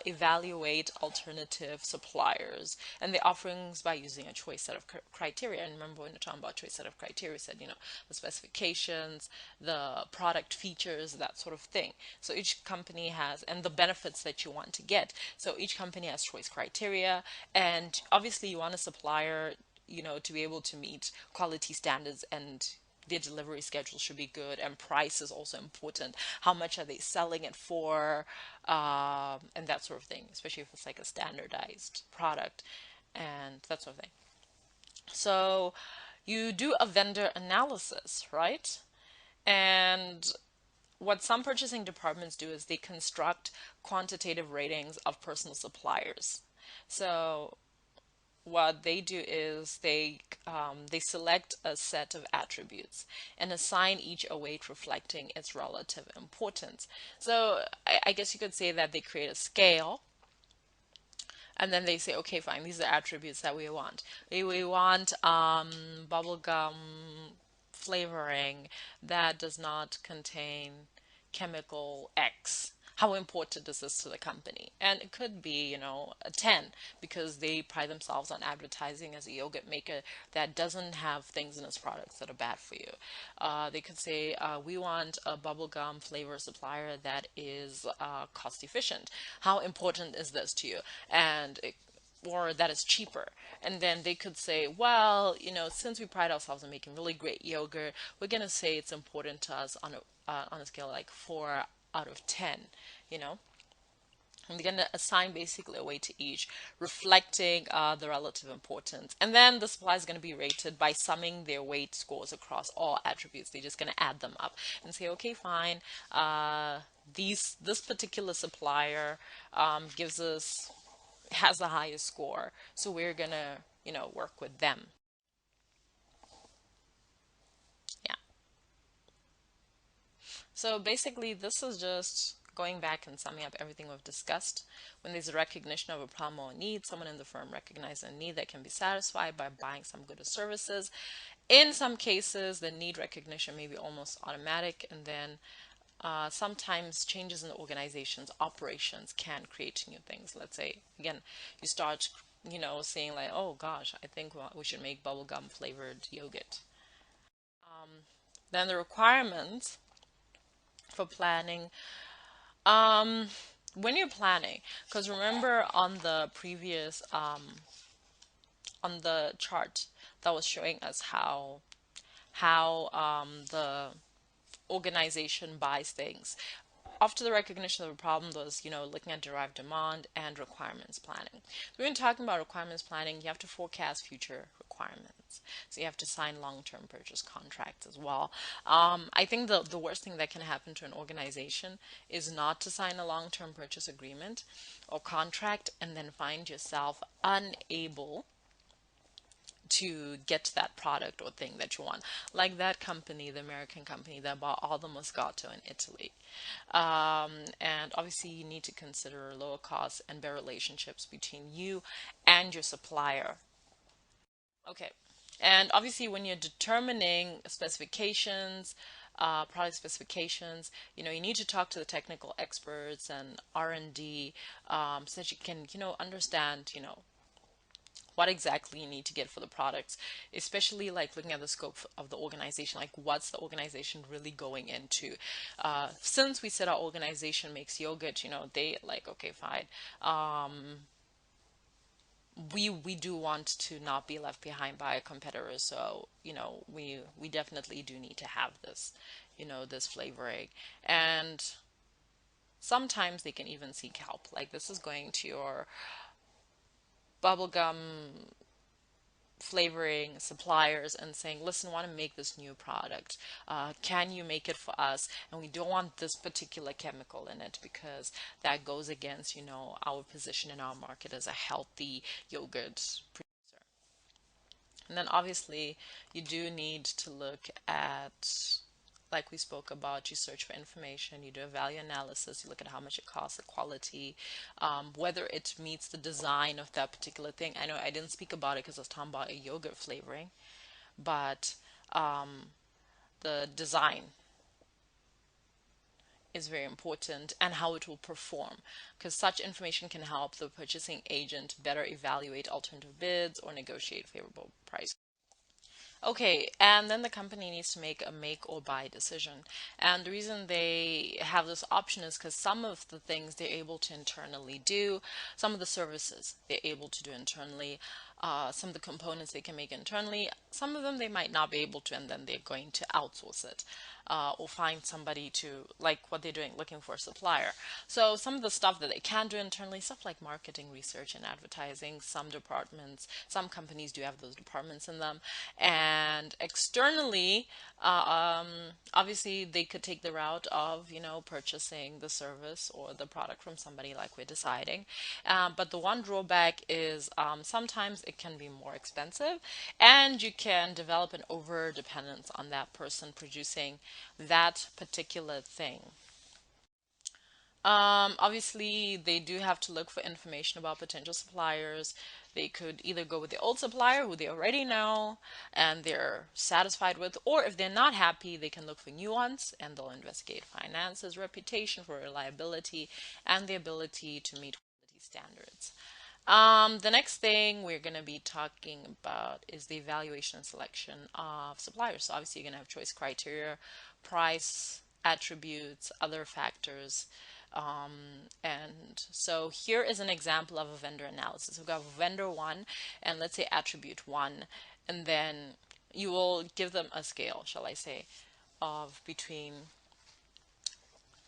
evaluate alternative suppliers and their offerings by using a choice set of criteria. And remember, when you're talking about choice set of criteria, we said, the specifications, the product features, that sort of thing. So each company has, and the benefits that you want to get. So each company has choice criteria, and obviously you want a supplier, to be able to meet quality standards, and their delivery schedule should be good, and price is also important. How much are they selling it for, and that sort of thing, especially if it's like a standardized product and that sort of thing. So you do a vendor analysis, right? And what some purchasing departments do is they construct quantitative ratings of personal suppliers. So what they do is they select a set of attributes and assign each a weight reflecting its relative importance. So I guess you could say that they create a scale, and then they say, okay, fine, these are attributes that we want. We want bubblegum flavoring that does not contain chemical X. How important is this to the company? And it could be, a 10, because they pride themselves on advertising as a yogurt maker that doesn't have things in its products that are bad for you. They could say, we want a bubblegum flavor supplier that is cost efficient. How important is this to you? And or that is cheaper. And then they could say, well, since we pride ourselves on making really great yogurt, we're going to say it's important to us on a scale like 4 out of 10, you know. And they're going to assign basically a weight to each, reflecting the relative importance. And then the supply is going to be rated by summing their weight scores across all attributes. They're just going to add them up and say, okay, fine, this particular supplier gives us has the highest score, so we're gonna work with them. Yeah, so basically this is just going back and summing up everything we've discussed. When there's a recognition of a problem or need, someone in the firm recognizes a need that can be satisfied by buying some goods or services. In some cases, the need recognition may be almost automatic, and then sometimes changes in the organization's operations can create new things. Let's say, again, you start, saying like, oh gosh, I think we should make bubblegum flavored yogurt. Then the requirements for planning. Um, when you're planning, because remember on the previous, on the chart that was showing us how the organization buys things. After the recognition of a problem was, looking at derived demand and requirements planning. So when talking about requirements planning, you have to forecast future requirements. So you have to sign long-term purchase contracts as well. I think the worst thing that can happen to an organization is not to sign a long-term purchase agreement or contract and then find yourself unable to get that product or thing that you want. Like that company, the American company that bought all the Moscato in Italy. And obviously you need to consider lower costs and better relationships between you and your supplier. Okay. And obviously when you're determining specifications, product specifications, you need to talk to the technical experts and R&D, so that you can, understand, what exactly you need to get for the products, especially like looking at the scope of the organization, like what's the organization really going into. Since we said our organization makes yogurt, they like, okay, fine. We do want to not be left behind by a competitor, so we definitely do need to have this, this flavoring. And sometimes they can even seek help. Like this is going to your bubblegum flavoring suppliers and saying, listen, I want to make this new product. Can you make it for us? And we don't want this particular chemical in it because that goes against, our position in our market as a healthy yogurt producer. And then obviously you do need to look at, like we spoke about, you search for information, you do a value analysis, you look at how much it costs, the quality, whether it meets the design of that particular thing. I know I didn't speak about it because I was talking about a yogurt flavoring, but the design is very important and how it will perform, because such information can help the purchasing agent better evaluate alternative bids or negotiate favorable price. Okay, and then the company needs to make a make or buy decision. And the reason they have this option is because some of the things they're able to internally do, some of the services they're able to do internally, some of the components they can make internally, some of them they might not be able to, and then they're going to outsource it. Or find somebody to, like what they're doing, looking for a supplier. So some of the stuff that they can do internally, stuff like marketing, research, and advertising, some departments, some companies do have those departments in them. And externally, obviously they could take the route of, purchasing the service or the product from somebody like we're deciding. But the one drawback is sometimes it can be more expensive and you can develop an over dependence on that person producing that particular thing. Obviously, they do have to look for information about potential suppliers. They could either go with the old supplier who they already know and they're satisfied with, or if they're not happy, they can look for new ones and they'll investigate finances, reputation for reliability, and the ability to meet quality standards. The next thing we're going to be talking about is the evaluation and selection of suppliers. So obviously you're going to have choice criteria, price, attributes, other factors. And so here is an example of a vendor analysis. We've got vendor one and let's say attribute one, and then you will give them a scale, shall I say, of between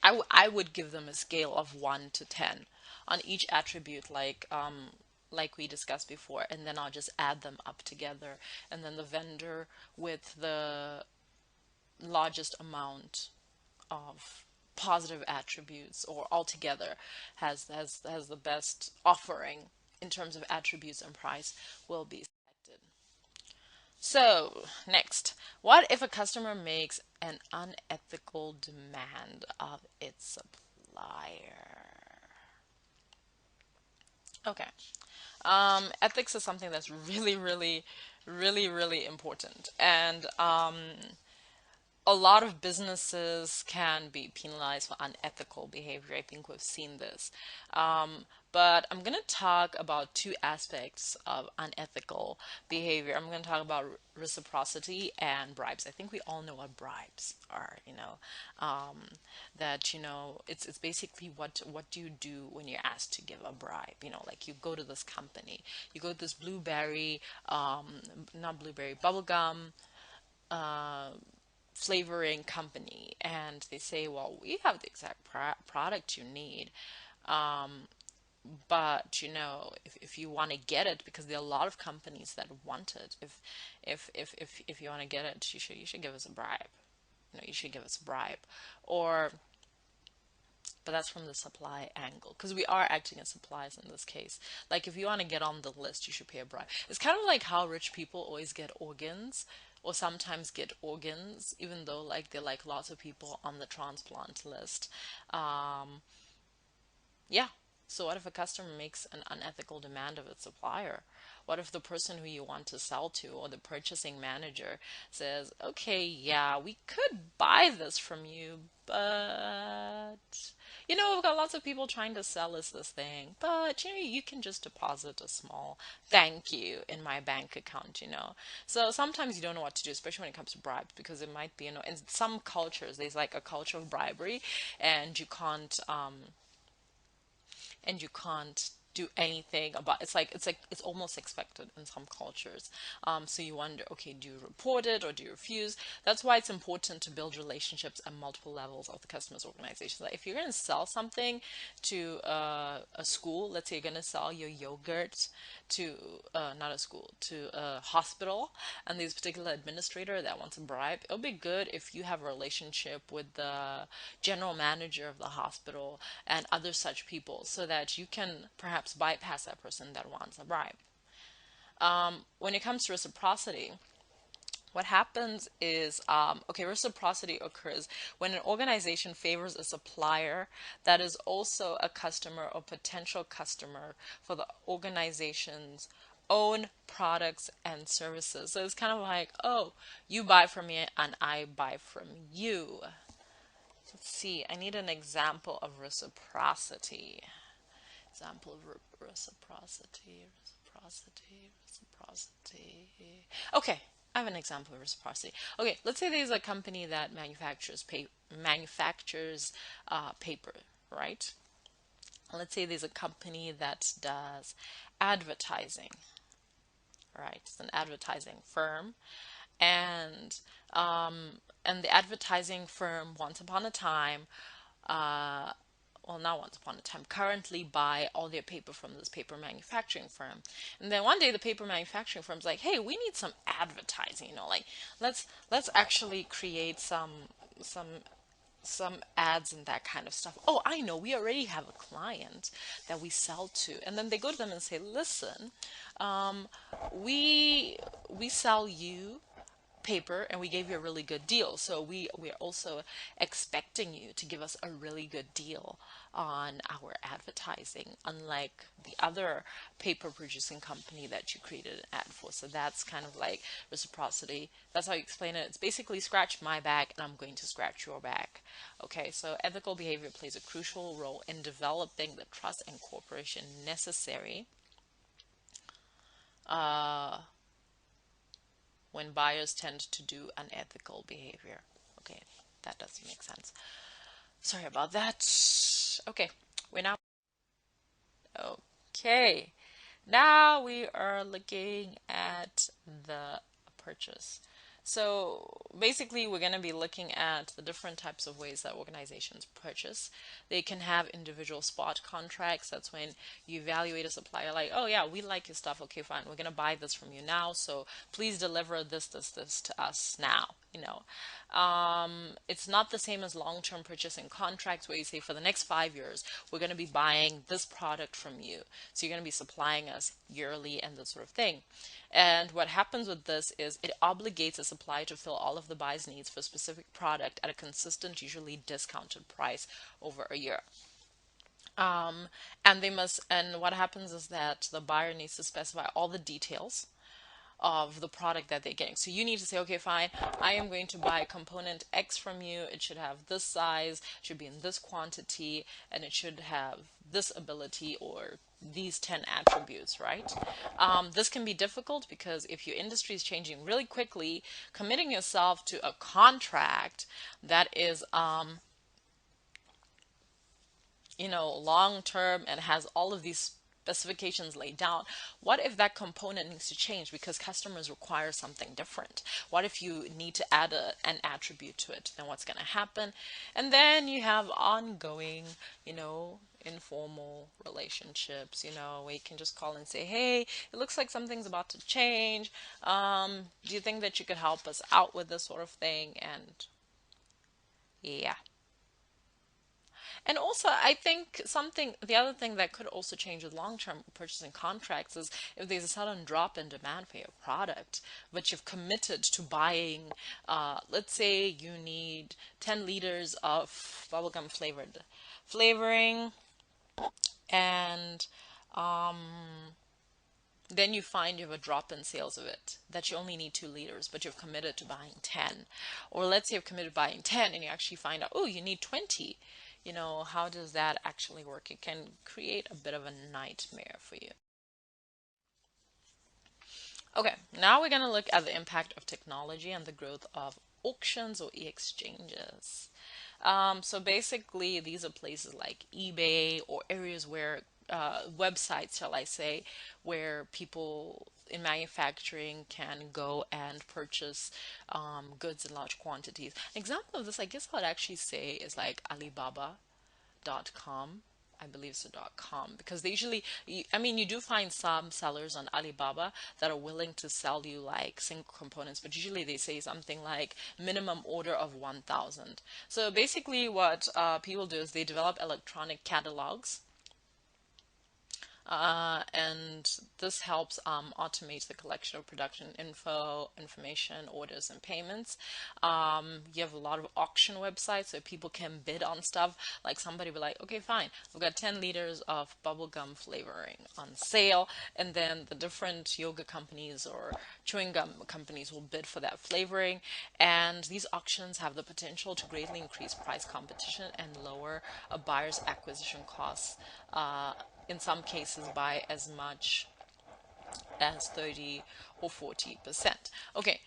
I would give them a scale of 1 to 10 on each attribute, like we discussed before, and then I'll just add them up together, and then the vendor with the largest amount of positive attributes or altogether has the best offering in terms of attributes and price will be selected. So, next, what if a customer makes an unethical demand of its supplier? Okay. Ethics is something that's really, really, really, really important. And a lot of businesses can be penalized for unethical behavior. I think we've seen this. But I'm going to talk about two aspects of unethical behavior. I'm going to talk about reciprocity and bribes. I think we all know what bribes are, that, it's basically what do you do when you're asked to give a bribe? Like you go to this company, you go to this not blueberry, bubblegum, flavoring company, and they say, well, we have the exact product you need, but if you want to get it, because there are a lot of companies that want it, if you want to get it, you should give us a bribe. You should give us a bribe. Or but that's from the supply angle, because we are acting as suppliers in this case. Like if you want to get on the list, you should pay a bribe. It's kind of like how rich people always get organs, or sometimes get organs, even though like they're like lots of people on the transplant list. Yeah. So what if a customer makes an unethical demand of its supplier? What if the person who you want to sell to, or the purchasing manager, says, okay, yeah, we could buy this from you, but we've got lots of people trying to sell us this thing, but you can just deposit a small thank you in my bank account. So sometimes you don't know what to do, especially when it comes to bribes, because it might be, in some cultures, there's like a culture of bribery, and you can't do anything about it's almost expected in some cultures. So you wonder, okay, do you report it or do you refuse? That's why it's important to build relationships at multiple levels of the customer's organization. Like if you're going to sell something to a school, let's say you're going to sell your yogurt to not a school, to a hospital, and there's a particular administrator that wants a bribe, it'll be good if you have a relationship with the general manager of the hospital and other such people, so that you can perhaps bypass that person that wants a bribe. When it comes to reciprocity, what happens is, okay, reciprocity occurs when an organization favors a supplier that is also a customer or potential customer for the organization's own products and services. So it's kind of like, oh, you buy from me and I buy from you. Let's see, I need an example of reciprocity. Example of reciprocity. Okay, I have an example of reciprocity. Okay, let's say there's a company that manufactures paper, right? Let's say there's a company that does advertising, right? It's an advertising firm, and and the advertising firm once upon a time, uh, well, not once upon a time, currently buy all their paper from this paper manufacturing firm. And then one day the paper manufacturing firm's like, hey, we need some advertising, like let's actually create some some ads and that kind of stuff. Oh, I know, we already have a client that we sell to. And then they go to them and say, listen, um, we sell you paper and we gave you a really good deal, so we're also expecting you to give us a really good deal on our advertising, unlike the other paper producing company that you created an ad for. So that's kind of like reciprocity. That's how you explain it. It's basically scratch my back and I'm going to scratch your back. Okay, so ethical behavior plays a crucial role in developing the trust and cooperation necessary when buyers tend to do unethical behavior. Okay, that doesn't make sense. Sorry about that. Okay, we're now. Okay, now we are looking at the purchase. So basically, we're going to be looking at the different types of ways that organizations purchase. They can have individual spot contracts. That's when you evaluate a supplier like, oh yeah, we like your stuff. Okay, fine. We're going to buy this from you now. So please deliver this to us now. It's not the same as long-term purchasing contracts where you say for the next 5 years, we're going to be buying this product from you. So you're going to be supplying us yearly and that sort of thing. And what happens with this is it obligates a supplier to fill all of the buyer's needs for a specific product at a consistent, usually discounted price over a year. And what happens is that the buyer needs to specify all the details of the product that they're getting. So you need to say, okay, fine, I am going to buy component X from you. It should have this size, should be in this quantity, and it should have this ability or these 10 attributes, right? This can be difficult because if your industry is changing really quickly, committing yourself to a contract that is long term and has all of these specifications laid down. What if that component needs to change because customers require something different? What if you need to add an attribute to it? Then what's going to happen? And then you have ongoing, informal relationships, where you can just call and say, hey, it looks like something's about to change. Do you think that you could help us out with this sort of thing? And yeah. And also, I think the other thing that could also change with long-term purchasing contracts is if there's a sudden drop in demand for your product, but you've committed to buying, let's say you need 10 liters of bubblegum flavoring, and then you find you have a drop in sales of it, that you only need 2 liters, but you've committed to buying 10. Or let's say you've committed to buying 10 and you actually find out, oh, you need 20. How does that actually work? It can create a bit of a nightmare for you. Okay, now we're going to look at the impact of technology and the growth of auctions or e-exchanges. So basically, these are places like eBay or areas where websites, shall I say, where people in manufacturing can go and purchase goods in large quantities. An example of this, I guess I would actually say, is like Alibaba.com. I believe it's a .com because they usually, you do find some sellers on Alibaba that are willing to sell you like single components, but usually they say something like minimum order of 1,000. So basically what people do is they develop electronic catalogs And this helps automate the collection of production information, orders, and payments. You have a lot of auction websites so people can bid on stuff. Like somebody will be like, okay, fine, we've got 10 liters of bubblegum flavoring on sale. And then the different yoga companies or chewing gum companies will bid for that flavoring. And these auctions have the potential to greatly increase price competition and lower a buyer's acquisition costs. In some cases by as much as 30 or 40%. Okay,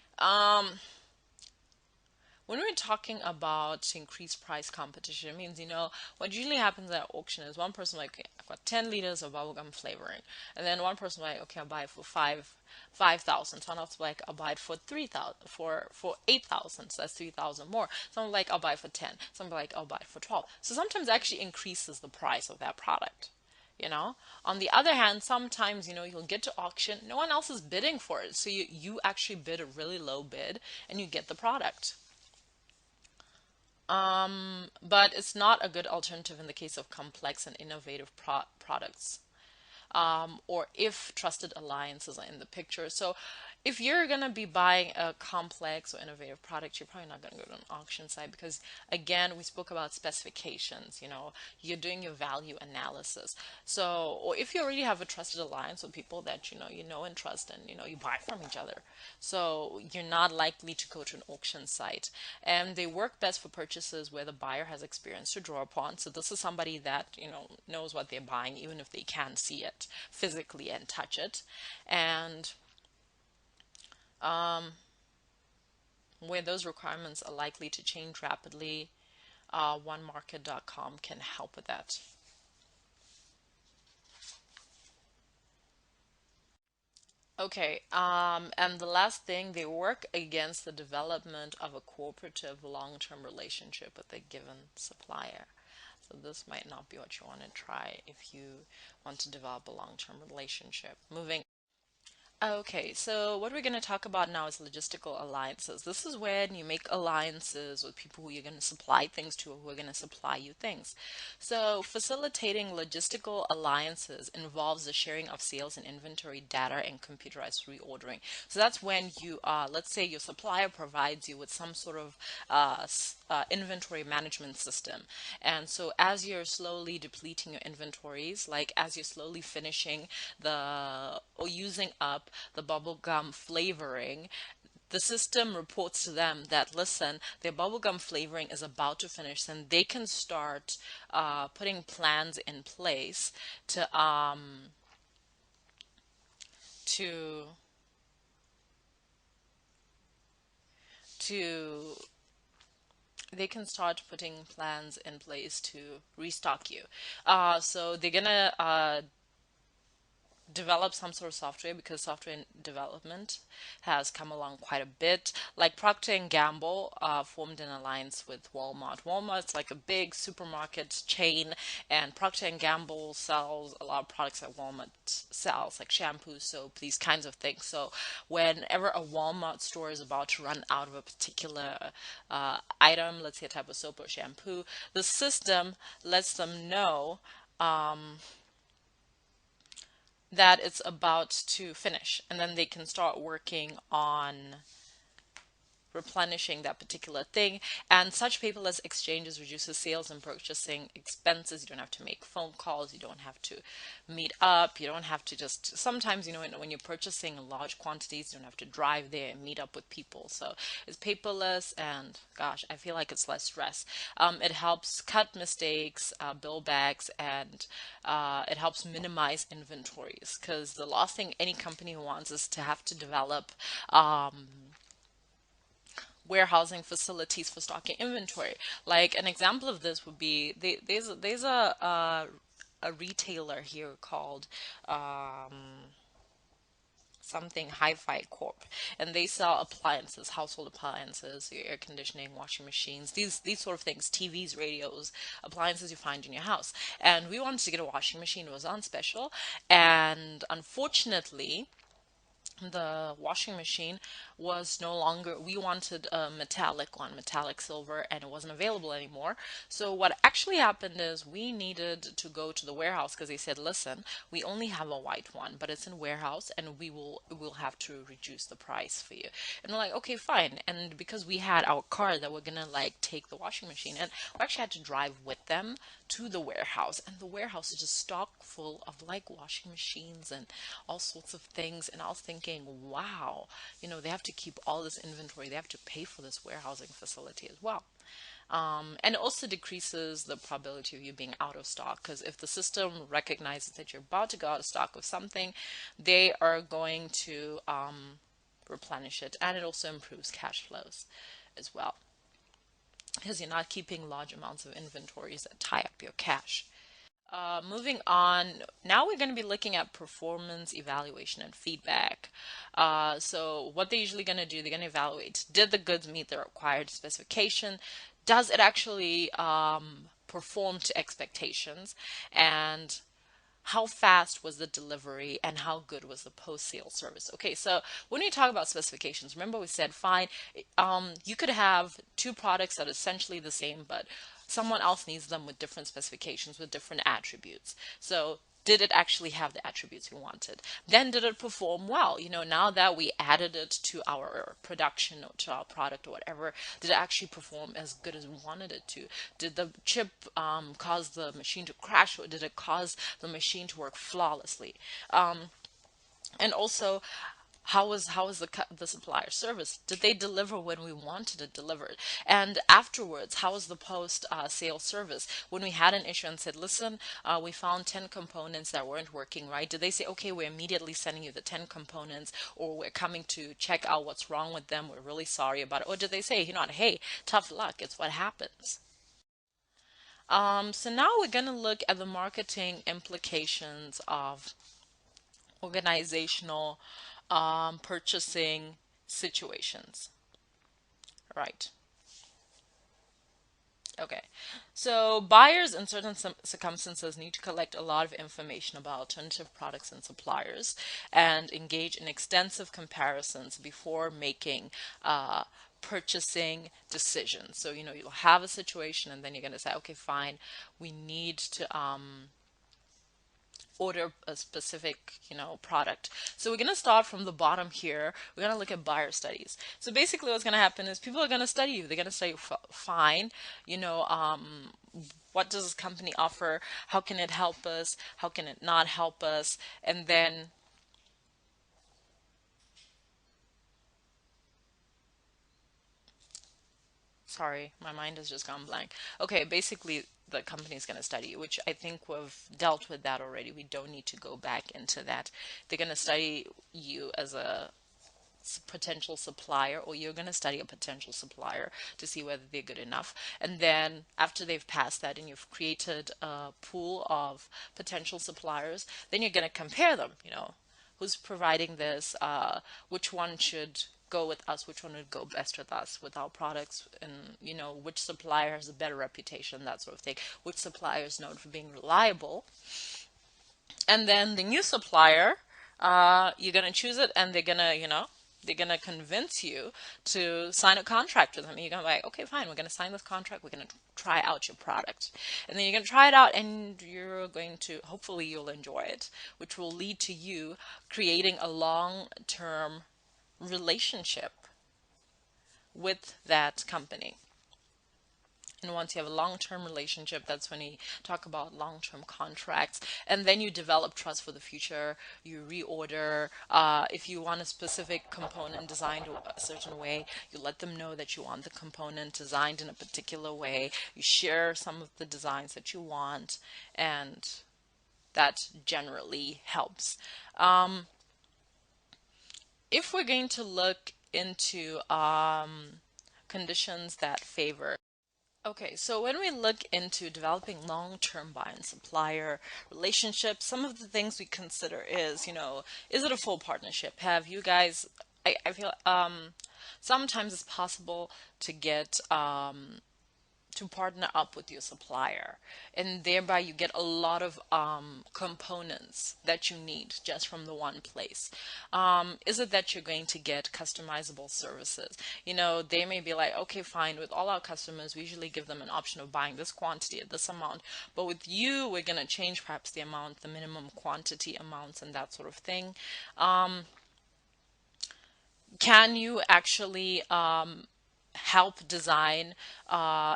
when we're talking about increased price competition, it means, what usually happens at auction is one person like, okay, I've got 10 liters of bubblegum flavoring. And then one person like, okay, I'll buy it for 5,000. Someone else like, I'll buy it for 3,000, for 8,000. So that's 3,000 more. Someone like, I'll buy it for 10. Someone like, I'll buy it for 12. So sometimes it actually increases the price of that product. On the other hand, sometimes you'll get to auction, no one else is bidding for it, so you actually bid a really low bid and you get the product. But it's not a good alternative in the case of complex and innovative products, or if trusted alliances are in the picture. So if you're going to be buying a complex or innovative product, you're probably not going to go to an auction site because, again, we spoke about specifications. You're doing your value analysis. So, or if you already have a trusted alliance with people that you know and trust, and you buy from each other, so you're not likely to go to an auction site. And they work best for purchases where the buyer has experience to draw upon. So this is somebody that knows what they're buying, even if they can't see it physically and touch it. And where those requirements are likely to change rapidly, onemarket.com can help with that. Okay, and the last thing, they work against the development of a cooperative long-term relationship with a given supplier. So this might not be what you want to try if you want to develop a long-term relationship. Moving. Okay, so what we're going to talk about now is logistical alliances. This is when you make alliances with people who you're going to supply things to or who are going to supply you things. So facilitating logistical alliances involves the sharing of sales and inventory data and computerized reordering. So that's when let's say your supplier provides you with some sort of inventory management system. And so as you're slowly depleting your inventories, like as you're slowly finishing or using up the bubblegum flavoring, the system reports to them that, listen, their bubblegum flavoring is about to finish, and they can start putting plans in place to to they can start putting plans in place to restock you. So they're gonna develop some sort of software, because software development has come along quite a bit. Like Procter and Gamble formed an alliance with Walmart. Walmart's like a big supermarket chain, and Procter and Gamble sells a lot of products that Walmart sells, like shampoo, soap, these kinds of things. So whenever a Walmart store is about to run out of a particular item, let's say a type of soap or shampoo, the system lets them know that it's about to finish, and then they can start working on replenishing that particular thing. And such paperless exchanges reduces sales and purchasing expenses. You don't have to make phone calls, you don't have to meet up, you don't have to just, sometimes when you're purchasing large quantities, you don't have to drive there and meet up with people. So it's paperless, and gosh, I feel like it's less stress. It helps cut mistakes, bill backs, and it helps minimize inventories, because the last thing any company wants is to have to develop warehousing facilities for stocking inventory. Like an example of this would be, there's a retailer here called something Hi-Fi Corp, and they sell appliances, household appliances, your air conditioning, washing machines, these sort of things, TVs, radios, appliances you find in your house. And we wanted to get a washing machine. It was on special, and unfortunately the washing machine was no longer, we wanted a metallic one, metallic silver, and it wasn't available anymore. So what actually happened is we needed to go to the warehouse because they said, listen, we only have a white one, but it's in warehouse and we'll have to reduce the price for you. And we're like, okay, fine. And because we had our car that we're gonna like take the washing machine, and we actually had to drive with them to the warehouse, and the warehouse is just stock full of like washing machines and all sorts of things. And I was thinking, wow, they have to keep all this inventory, they have to pay for this warehousing facility as well. And it also decreases the probability of you being out of stock, because if the system recognizes that you're about to go out of stock of something, they are going to replenish it. And it also improves cash flows as well, because you're not keeping large amounts of inventories that tie up your cash. Moving on, now we're going to be looking at performance evaluation and feedback. So what they're usually going to do, they're going to evaluate, did the goods meet the required specification? Does it actually perform to expectations? And how fast was the delivery, and how good was the post-sale service? Okay, so when we talk about specifications, remember we said, fine, you could have two products that are essentially the same, but someone else needs them with different specifications, with different attributes. So did it actually have the attributes we wanted? Then did it perform well? Now that we added it to our production or to our product or whatever, did it actually perform as good as we wanted it to? Did the chip cause the machine to crash, or did it cause the machine to work flawlessly? And also, how was the supplier service? Did they deliver when we wanted it delivered? And afterwards, how was the post sale service when we had an issue and said, listen, we found 10 components that weren't working right? Did they say, okay, we're immediately sending you the 10 components, or we're coming to check out what's wrong with them, we're really sorry about it? Or did they say, hey, tough luck, it's what happens? So now we're going to look at the marketing implications of organizational purchasing situations. Right. Okay. So buyers in certain circumstances need to collect a lot of information about alternative products and suppliers and engage in extensive comparisons before making purchasing decisions. So, you'll have a situation and then you're going to say, okay, fine, we need to order a specific product. So we're going to start from the bottom here. We're going to look at buyer studies. So basically what's going to happen is people are going to study you. They're going to say, fine, what does this company offer? How can it help us? How can it not help us? And then, sorry, my mind has just gone blank. Okay, basically the company is going to study you, which I think we've dealt with that already. We don't need to go back into that. They're going to study you as a potential supplier, or you're going to study a potential supplier to see whether they're good enough. And then after they've passed that and you've created a pool of potential suppliers, then you're going to compare them. Who's providing this, which one should go with us, which one would go best with us with our products, and which supplier has a better reputation, that sort of thing, which supplier is known for being reliable. And then the new supplier, you're going to choose it, and they're gonna convince you to sign a contract with them. You're gonna be like, okay, fine, we're gonna sign this contract. We're gonna try out your product, and then you're gonna try it out, and you're going to, hopefully, you'll enjoy it, which will lead to you creating a long-term relationship with that company. And once you have a long-term relationship, that's when you talk about long-term contracts. And then you develop trust for the future. You reorder. If you want a specific component designed a certain way, you let them know that you want the component designed in a particular way. You share some of the designs that you want, and that generally helps. If we're going to look into conditions that favor. Okay, so when we look into developing long-term buyer and supplier relationships, some of the things we consider is, is it a full partnership? Have you guys, I feel sometimes it's possible to get to partner up with your supplier, and thereby you get a lot of components that you need just from the one place. Is it that you're going to get customizable services? They may be like, okay, fine, with all our customers we usually give them an option of buying this quantity at this amount, but with you we're going to change perhaps the amount, the minimum quantity amounts, and that sort of thing. Can you actually help design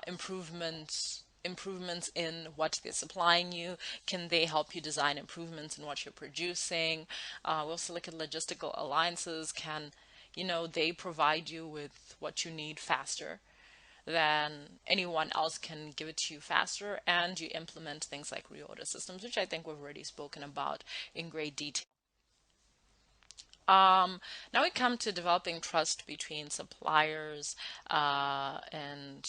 improvements in what they're supplying you? Can they help you design improvements in what you're producing? We also look at logistical alliances. They provide you with what you need faster than anyone else can give it to you faster, and you implement things like reorder systems, which I think we've already spoken about in great detail. Now we come to developing trust between suppliers and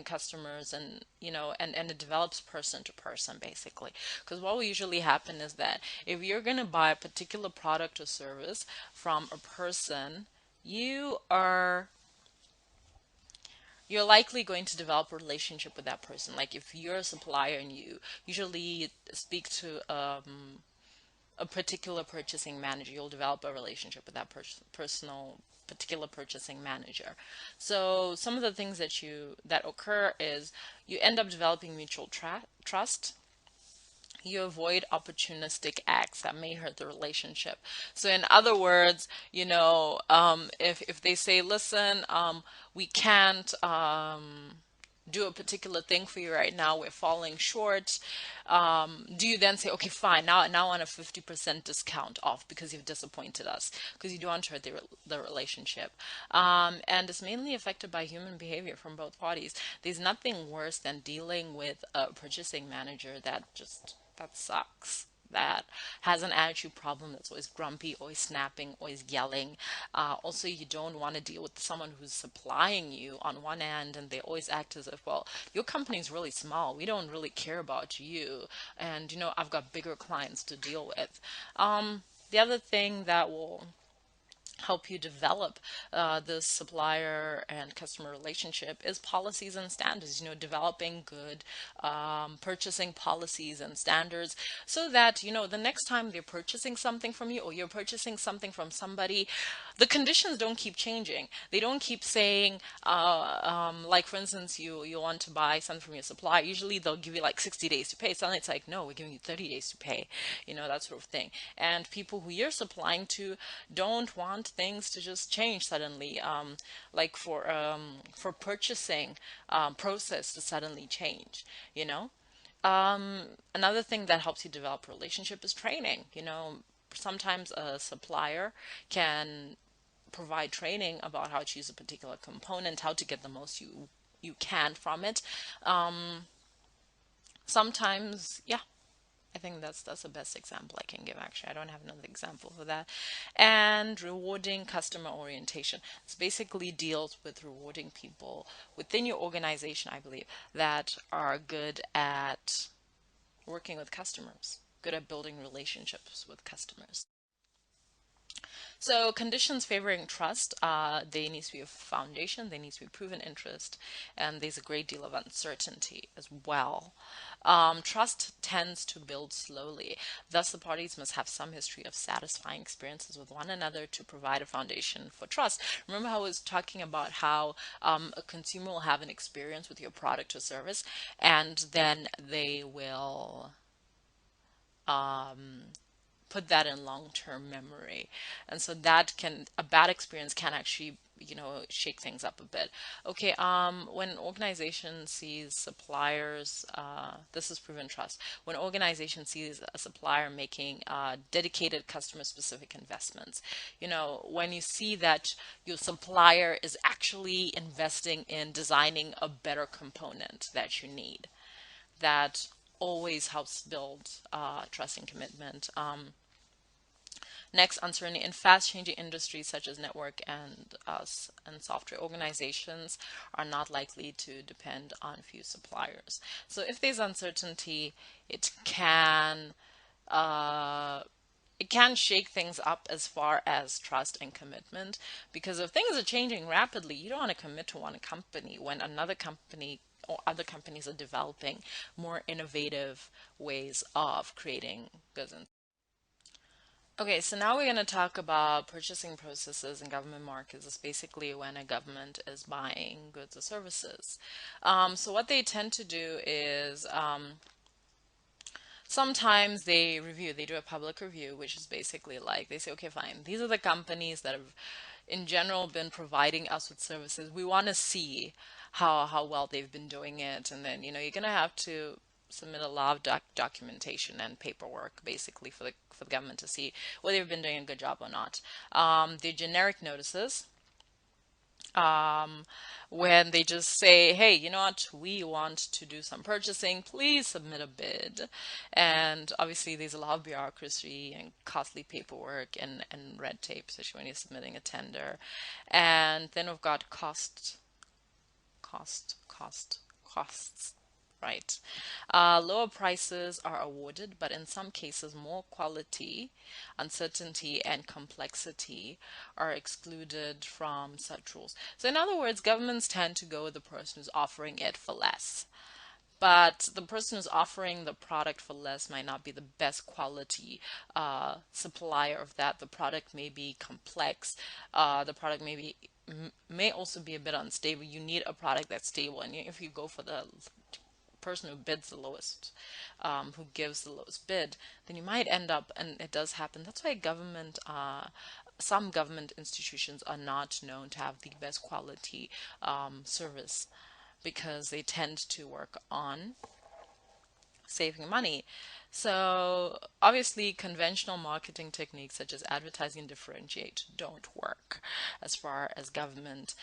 customers, and it develops person to person, basically, because what will usually happen is that if you're going to buy a particular product or service from a person, you are you're likely going to develop a relationship with that person. Like if you're a supplier and you usually speak to a particular purchasing manager, you'll develop a relationship with that personal particular purchasing manager. So some of the things that occur is you end up developing mutual trust. You avoid opportunistic acts that may hurt the relationship. So in other words, if they say, listen, we can't do a particular thing for you right now, we're falling short, do you then say, okay, fine, now on a 50% discount off because you've disappointed us, because you don't want to hurt the relationship? And it's mainly affected by human behavior from both parties. There's nothing worse than dealing with a purchasing manager that sucks, that has an attitude problem, that's always grumpy, always snapping, always yelling. Also, you don't want to deal with someone who's supplying you on one end and they always act as if, well, your company's really small, we don't really care about you, and I've got bigger clients to deal with. The other thing that will help you develop this supplier and customer relationship is policies and standards. Developing good purchasing policies and standards, so that the next time they're purchasing something from you, or you're purchasing something from somebody, the conditions don't keep changing. They don't keep saying, like for instance, you want to buy something from your supplier. Usually they'll give you like 60 days to pay. Suddenly it's like, no, we're giving you 30 days to pay. That sort of thing. And people who you're supplying to don't want things to just change suddenly, like for purchasing process to suddenly change. Another thing that helps you develop a relationship is training. Sometimes a supplier can provide training about how to use a particular component, how to get the most you can from it. Sometimes, yeah, I think that's the best example I can give. Actually, I don't have another example for that. And rewarding customer orientation. This basically deals with rewarding people within your organization, I believe, that are good at working with customers, good at building relationships with customers. So conditions favoring trust, they need to be a foundation, they need to be proven interest, and there's a great deal of uncertainty as well. Trust tends to build slowly. Thus, the parties must have some history of satisfying experiences with one another to provide a foundation for trust. Remember how I was talking about how a consumer will have an experience with your product or service, and then they will put that in long-term memory. And so a bad experience can actually shake things up a bit. Okay, when an organization sees suppliers, this is proven trust. When an organization sees a supplier making dedicated customer specific investments, when you see that your supplier is actually investing in designing a better component that you need, that always helps build trust and commitment. Next, uncertainty in fast-changing industries such as network and software, organizations are not likely to depend on few suppliers. So if there's uncertainty, it can can shake things up as far as trust and commitment, because if things are changing rapidly, you don't want to commit to one company when another company or other companies are developing more innovative ways of creating goods. Okay, so now we're going to talk about purchasing processes in government markets. It's basically when a government is buying goods or services. So what they tend to do is sometimes they do a public review, which is basically like they say, okay, fine, these are the companies that have in general been providing us with services. We want to see how well they've been doing it, and then you're gonna have to submit a lot of documentation and paperwork basically for the government to see whether they've been doing a good job or not. The generic notices, um, when they just say, hey, you know what, we want to do some purchasing, please submit a bid. And obviously, there's a lot of bureaucracy and costly paperwork and red tape, especially when you're submitting a tender. And then we've got costs. Right. Lower prices are awarded, but in some cases, more quality, uncertainty, and complexity are excluded from such rules. So, in other words, governments tend to go with the person who's offering it for less. But the person who's offering the product for less might not be the best quality supplier of that. The product may be complex. The product may also be a bit unstable. You need a product that's stable. And if you go for the person who bids the lowest, who gives the lowest bid, then you might end up, and it does happen. That's why some government institutions are not known to have the best quality service, because they tend to work on saving money. So obviously, conventional marketing techniques such as advertising and differentiate don't work as far as government,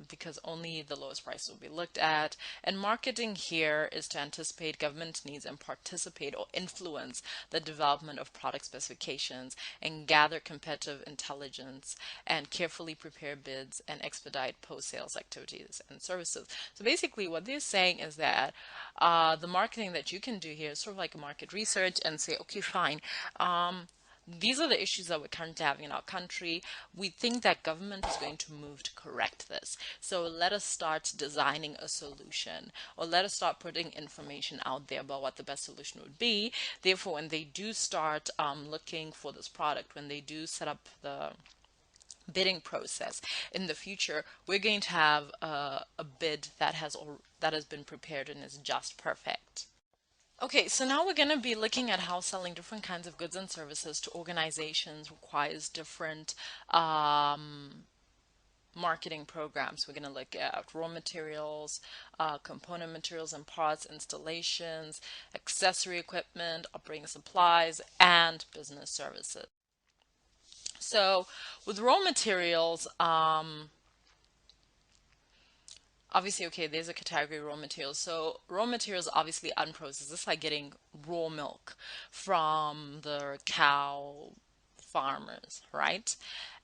because only the lowest price will be looked at. And marketing here is to anticipate government needs and participate or influence the development of product specifications and gather competitive intelligence and carefully prepare bids and expedite post-sales activities and services. So basically, what they're saying is that the marketing that you can do here is sort of like a market research and say, okay, fine. These are the issues that we're currently having in our country. We think that government is going to move to correct this. So let us start designing a solution, or let us start putting information out there about what the best solution would be. Therefore, when they do start looking for this product, when they do set up the bidding process in the future, we're going to have a bid that has been prepared and is just perfect. Okay, so now we're going to be looking at how selling different kinds of goods and services to organizations requires different marketing programs. We're going to look at raw materials, component materials and parts, installations, accessory equipment, operating supplies, and business services. So with raw materials, obviously, okay, there's a category raw materials. So raw materials obviously unprocessed. It's like getting raw milk from the cow farmers, right?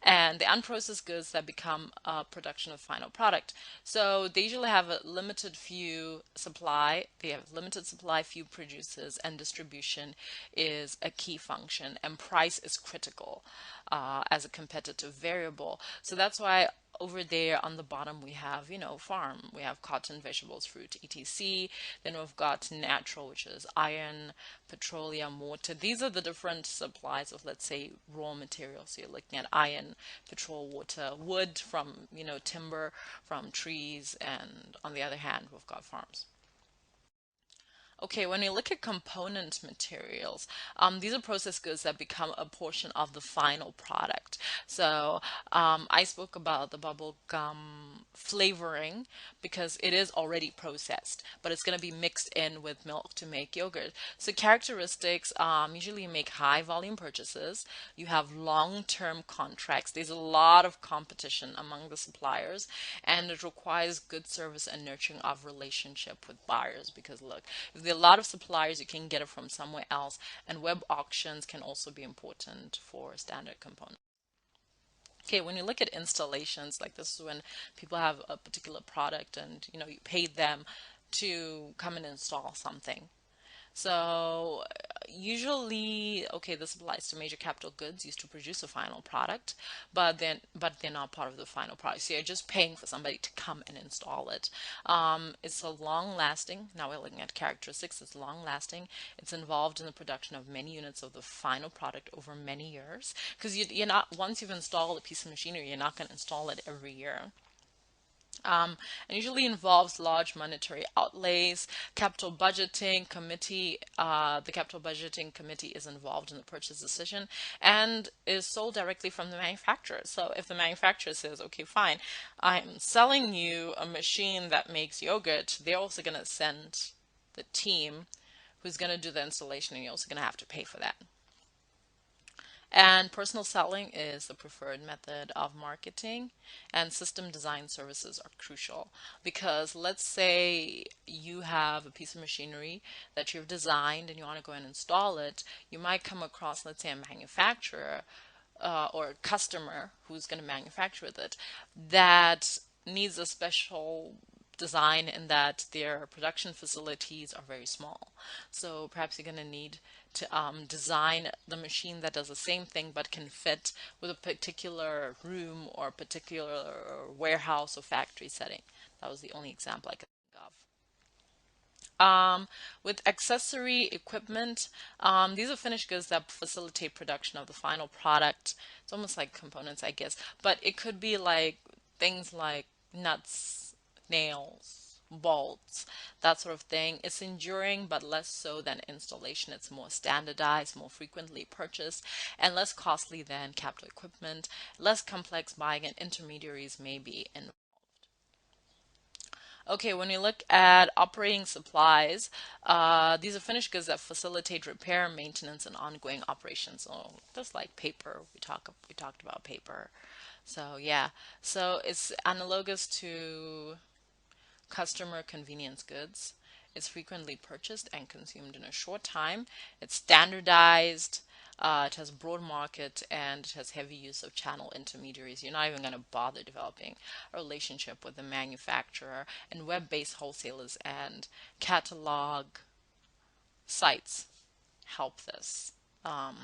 And the unprocessed goods that become a production of final product. So they usually have a limited few supply. They have limited supply, few producers, and distribution is a key function. And price is critical as a competitive variable. So that's why over there on the bottom we have, farm. We have cotton, vegetables, fruit, etc. Then we've got natural, which is iron, petroleum, water. These are the different supplies of, let's say, raw materials. So you're looking at iron, petrol, water, wood from, timber from trees, and on the other hand, we've got farms. Okay, when we look at component materials, these are processed goods that become a portion of the final product. So I spoke about the bubble gum flavoring because it is already processed, but it's going to be mixed in with milk to make yogurt. So characteristics, usually you make high volume purchases. You have long-term contracts. There's a lot of competition among the suppliers, and it requires good service and nurturing of relationship with buyers, because look, if there are a lot of suppliers, you can get it from somewhere else, and web auctions can also be important for standard components. Okay, when you look at installations, like this is when people have a particular product and you pay them to come and install something. So Usually, okay, this applies to major capital goods used to produce a final product, but they're not part of the final product. So you're just paying for somebody to come and install it. It's a long lasting. Now we're looking at characteristics. It's long lasting. It's involved in the production of many units of the final product over many years. Because you're not, once you've installed a piece of machinery, you're not going to install it every year. And usually involves large monetary outlays. Capital budgeting committee, the capital budgeting committee is involved in the purchase decision and is sold directly from the manufacturer. So if the manufacturer says, okay, fine, I'm selling you a machine that makes yogurt, they're also going to send the team who's going to do the installation, and you're also going to have to pay for that. And personal selling is the preferred method of marketing, and system design services are crucial because let's say you have a piece of machinery that you've designed and you want to go and install it. You might come across, let's say, a manufacturer or a customer who's going to manufacture it that needs a special design in that their production facilities are very small. So perhaps you're going to need to design the machine that does the same thing but can fit with a particular room or particular warehouse or factory setting. That was the only example I could think of. With accessory equipment, these are finished goods that facilitate production of the final product. It's almost like components, I guess, but it could be like things like nuts, nails, bolts, that sort of thing. It's enduring, but less so than installation. It's more standardized, more frequently purchased, and less costly than capital equipment. Less complex buying and intermediaries may be involved. Okay, when we look at operating supplies, these are finished goods that facilitate repair, maintenance, and ongoing operations. So just like paper, we talked about paper. So yeah, so it's analogous to customer convenience goods. It's frequently purchased and consumed in a short time. It's standardized. It has a broad market and it has heavy use of channel intermediaries. You're not even going to bother developing a relationship with the manufacturer, and web-based wholesalers and catalog sites help this, um,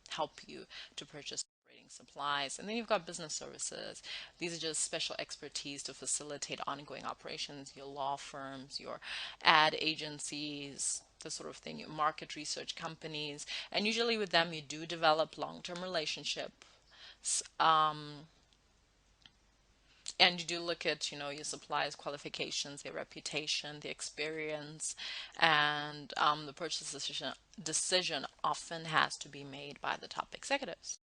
help you to purchase operating supplies. And then you've got business services. These are just special expertise to facilitate ongoing operations, your law firms, your ad agencies, the sort of thing, your market research companies. And usually with them, you do develop long-term relationships. Um, and you do look at, your suppliers' qualifications, their reputation, their experience, and the purchase decision often has to be made by the top executives.